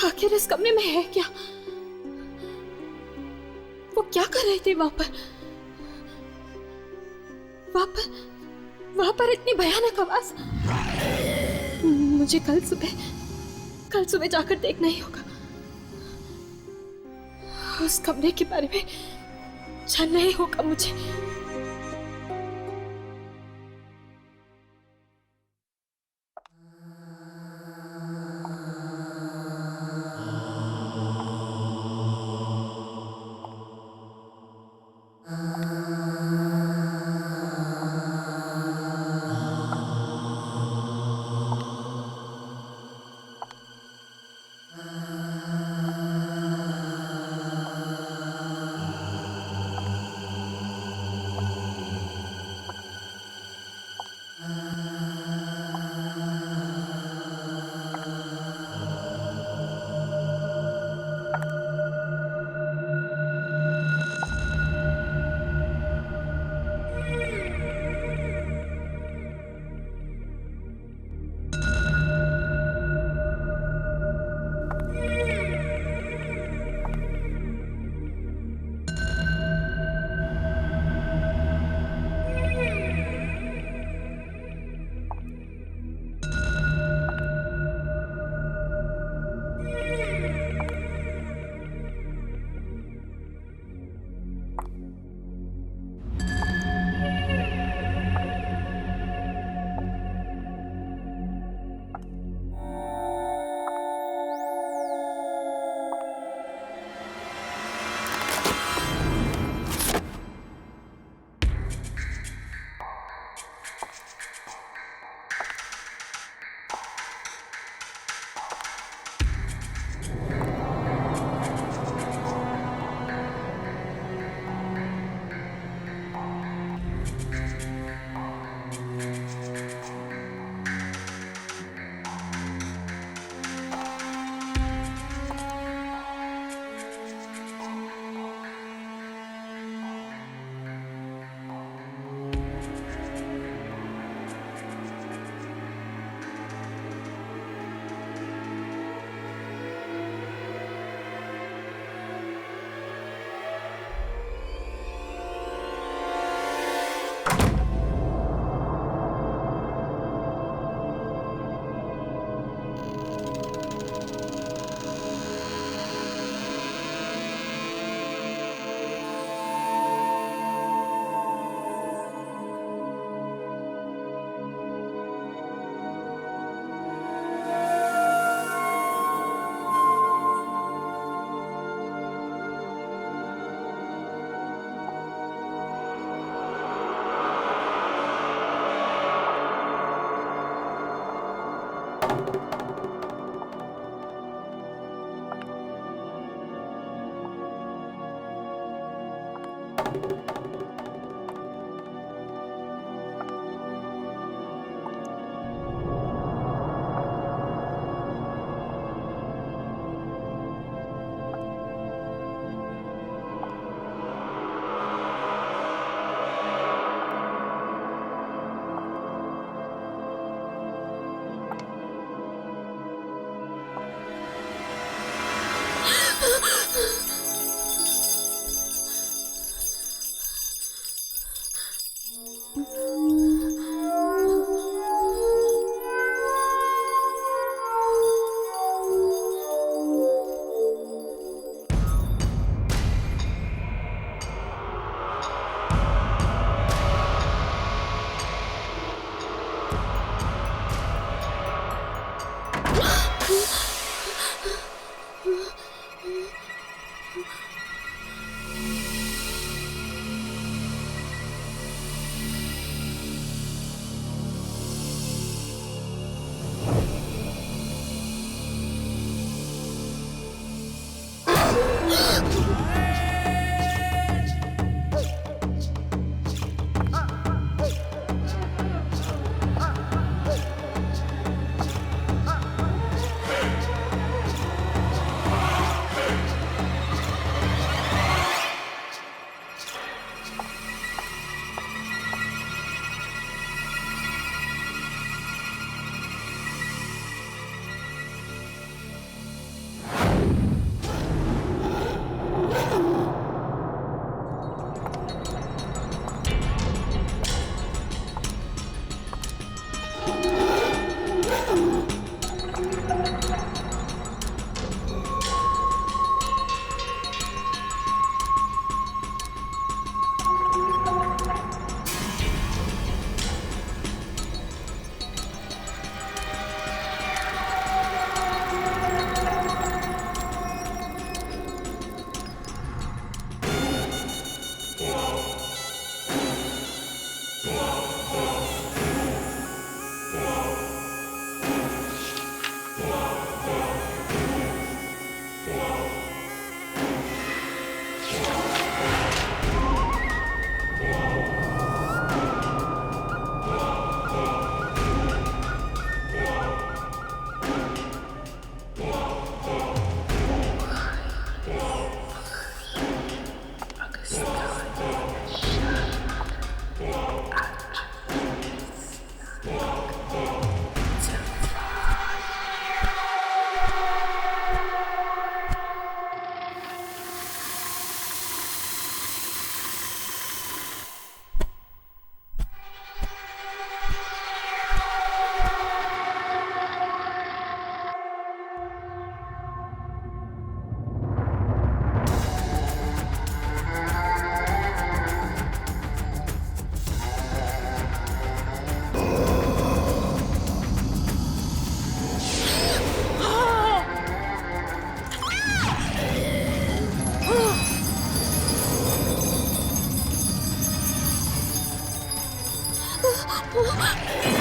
आखिर इस कमरे में है क्या? वो क्या कर रहे थे वहां पर इतनी भयानक आवाज? मुझे कल सुबह जाकर देखना ही होगा। उस कमरे के बारे में जानना ही होगा मुझे।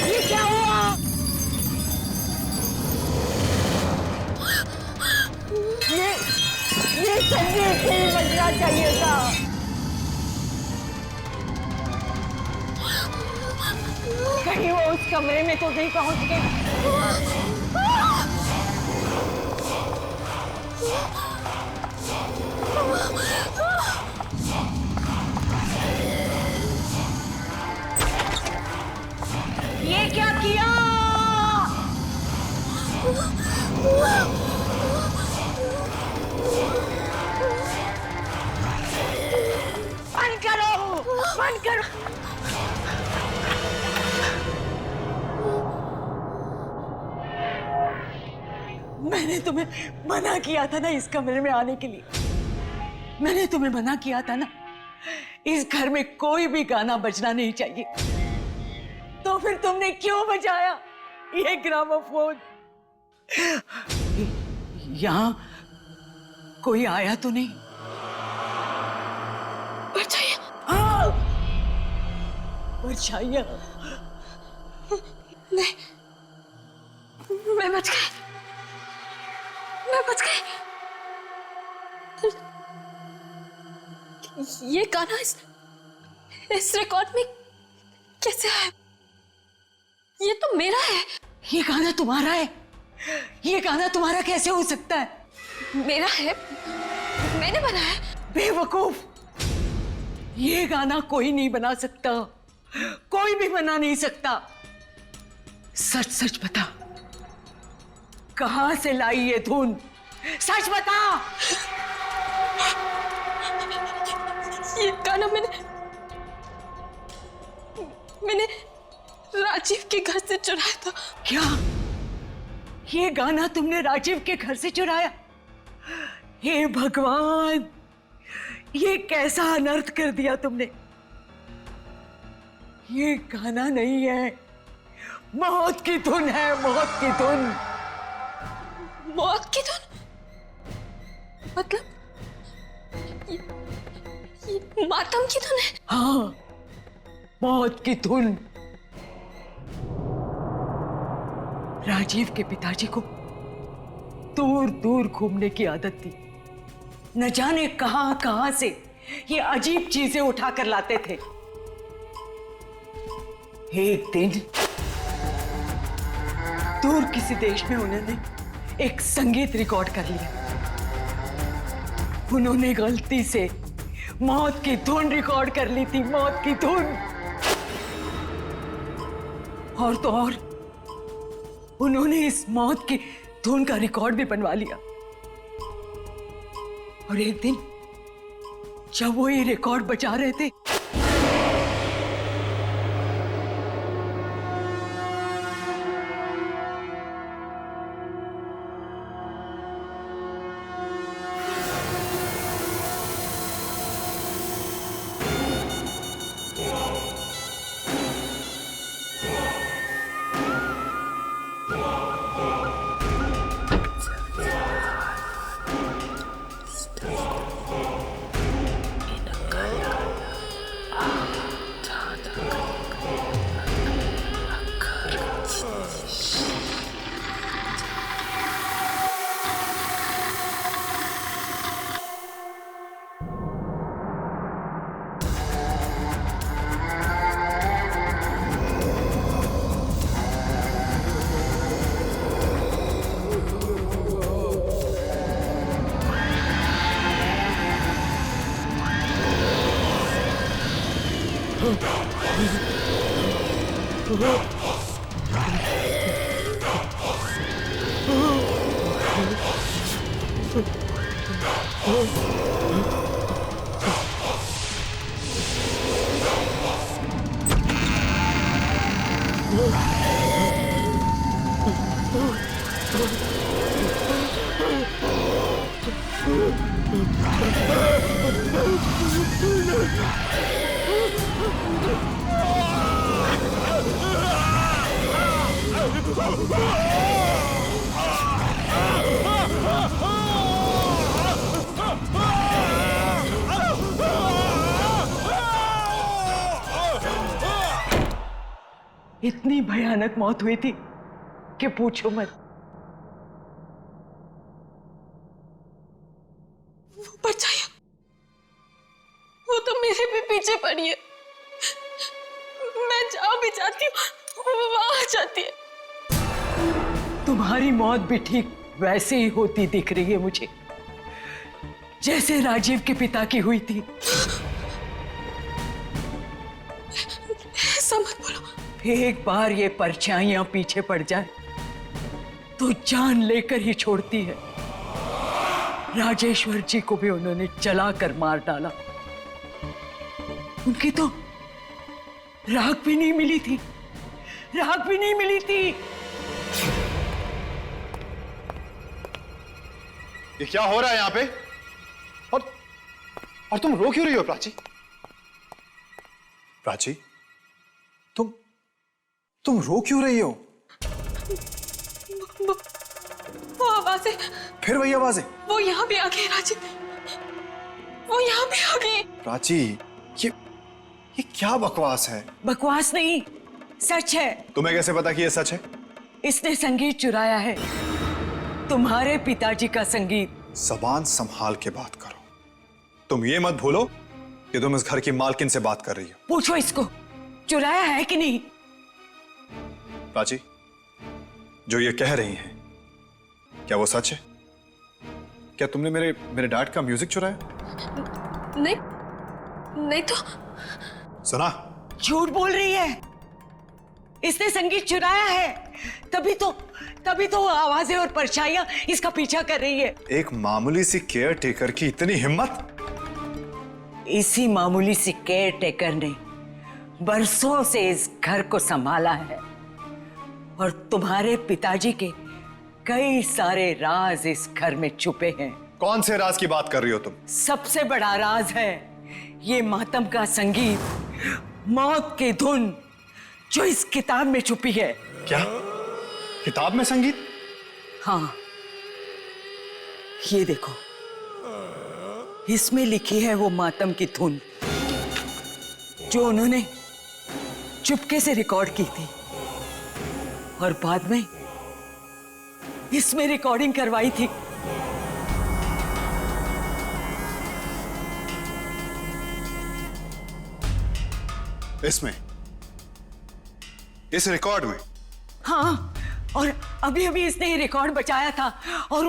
ये क्या हुआ? ये संगीत नहीं बजना चाहिए था। कहीं वो उस कमरे में तो नहीं पहुंच गई? ये क्या किया? बंद करो, बंद करो। मैंने तुम्हें मना किया था ना इस कमरे में आने के लिए। मैंने तुम्हें मना किया था ना, इस घर में कोई भी गाना बजना नहीं चाहिए। तो फिर तुमने क्यों बजाया ये ग्रामोफोन? यहाँ कोई आया तो नहीं? परछाइयाँ। हाँ, परछाइयाँ। मैं बच गई, मैं बच गई। ये गाना इस रिकॉर्ड में कैसे है? ये तो मेरा है। ये गाना तुम्हारा है? ये गाना तुम्हारा कैसे हो सकता है? मेरा है, मैंने बनाया। बेवकूफ, ये गाना कोई नहीं बना सकता, कोई भी बना नहीं सकता। सच सच बता, कहां से लाई ये धुन? सच बता। ये गाना मैंने राजीव के घर से चुराया था। क्या ये गाना तुमने राजीव के घर से चुराया? हे भगवान, ये कैसा अनर्थ कर दिया तुमने। ये गाना नहीं है, मौत की धुन है, मौत की धुन। मौत की धुन? मतलब ये मातम की धुन है? हाँ, मौत की धुन। राजीव के पिताजी को दूर दूर घूमने की आदत थी। न जाने कहां कहां से ये अजीब चीजें उठाकर लाते थे। एक दिन दूर किसी देश में उन्होंने एक संगीत रिकॉर्ड कर लिया। उन्होंने गलती से मौत की धुन रिकॉर्ड कर ली थी, मौत की धुन। और तो और उन्होंने इस मौत की धुन का रिकॉर्ड भी बनवा लिया। और एक दिन जब वो ये रिकॉर्ड बजा रहे थे, इतनी भयानक मौत हुई थी कि पूछो मत। वो परछाई, वो तो मेरे भी पीछे पड़ी है। मैं जहाँ भी जाती हूँ वो वहां आ जाती है। तुम्हारी मौत भी ठीक वैसे ही होती दिख रही है मुझे, जैसे राजीव के पिता की हुई थी। ऐसा मत बोलो। एक बार ये परछाइयां पीछे पड़ जाए तो जान लेकर ही छोड़ती है। राजेश्वर जी को भी उन्होंने जलाकर मार डाला। उनकी तो राख भी नहीं मिली थी, राख भी नहीं मिली थी। ये क्या हो रहा है यहाँ पे? और तुम रो क्यों रही हो प्राची? प्राची, तुम रो क्यों रही हो? वो आवाजें, फिर वही आवाजें? वो यहाँ भी आ गई राजीव, वो यहाँ भी आ गई। प्राची, ये क्या बकवास है? बकवास नहीं, सच है। तुम्हें कैसे पता कि ये सच है? इसने संगीत चुराया है, तुम्हारे पिताजी का संगीत। जबान संभाल के बात करो। तुम ये मत भूलो कि तुम इस घर की मालकिन से बात कर रही हो। पूछो इसको, चुराया है कि नहीं? प्राची, जो ये कह रही हैं, क्या वो सच है? क्या तुमने मेरे डैड का म्यूजिक चुराया? नहीं तो। सुना? झूठ बोल रही है, इसने संगीत चुराया है। तभी तो आवाजें और परछाइयां इसका पीछा कर रही है। एक मामूली सी केयर टेकर की इतनी हिम्मत? इसी मामूली सी केयर टेकर ने बरसों से इस घर को संभाला है और तुम्हारे पिताजी के कई सारे राज इस घर में छुपे हैं। कौन से राज की बात कर रही हो तुम? सबसे बड़ा राज है ये मातम का संगीत, मौत की धुन जो इस किताब में छुपी है। क्या किताब में संगीत? हाँ, ये देखो, इसमें लिखी है वो मातम की धुन जो उन्होंने चुपके से रिकॉर्ड की थी और बाद में इसमें रिकॉर्डिंग करवाई थी। इसमें, इस रिकॉर्ड में? हाँ, और अभी अभी इसने ये रिकॉर्ड बचाया था और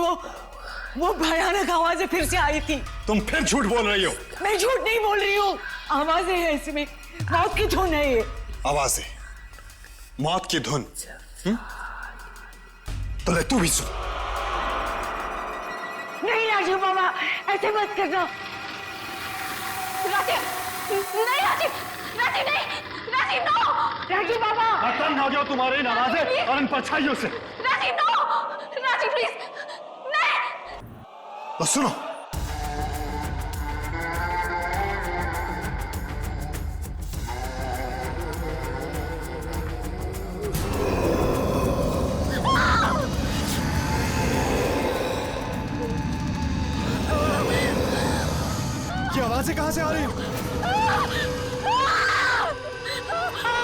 वो भयानक आवाजें फिर से आई थी। तुम फिर झूठ बोल रही हो। मैं झूठ नहीं बोल रही हूँ, आवाजें हैं इसमें, मौत की धुन है ये। आवाजें, मौत की धुन। तो ले तू भी सुन। नहीं राजीव बाबा, ऐसे मत करना। राजीव, नहीं राजीव, राजीव नहीं, राजीव नो। राजीव बाबा, खत्म हो जाओ तुम्हारी इन आवाजें और इन परछाइयों से। राजीव नो, राजीव प्लीज, नहीं। बस सुनो। ये आवाजें कहां से आ रही हैं?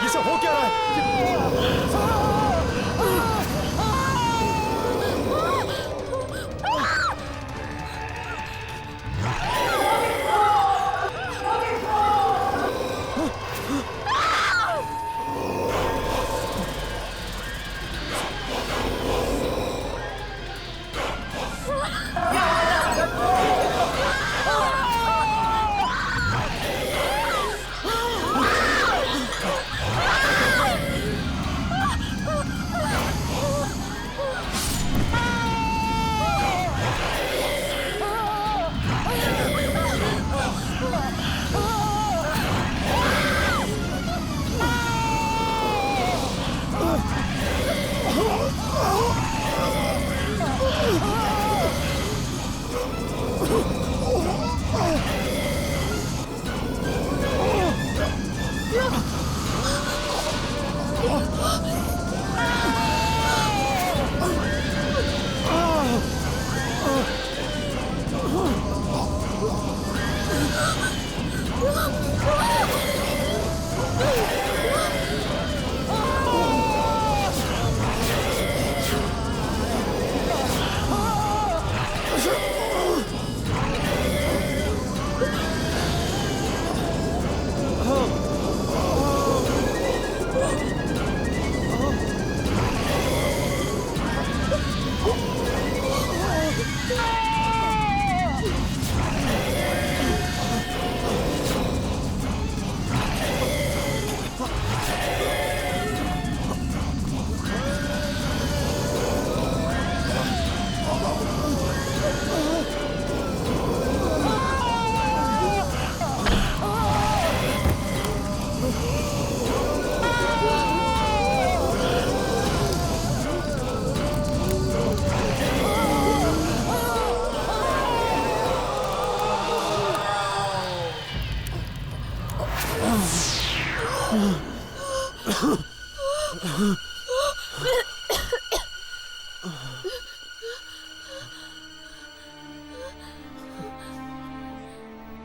ये सब हो क्या रहा है?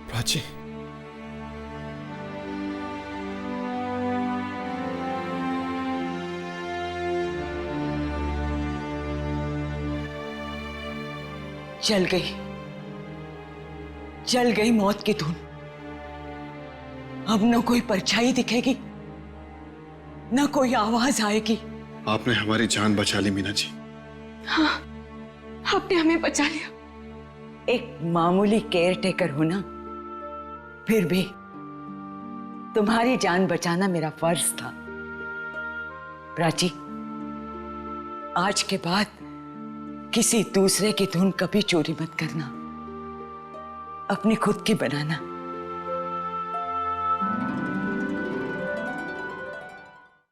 प्राची, जल गई मौत की धुन। अब न कोई परछाई दिखेगी, न कोई आवाज आएगी। आपने हमारी जान बचा ली मीना जी। हाँ, आपने हमें बचा लिया। एक मामूली केयर टेकर हो ना, फिर भी तुम्हारी जान बचाना मेरा फर्ज था। प्राची, आज के बाद किसी दूसरे की धुन कभी चोरी मत करना, अपनी खुद की बनाना।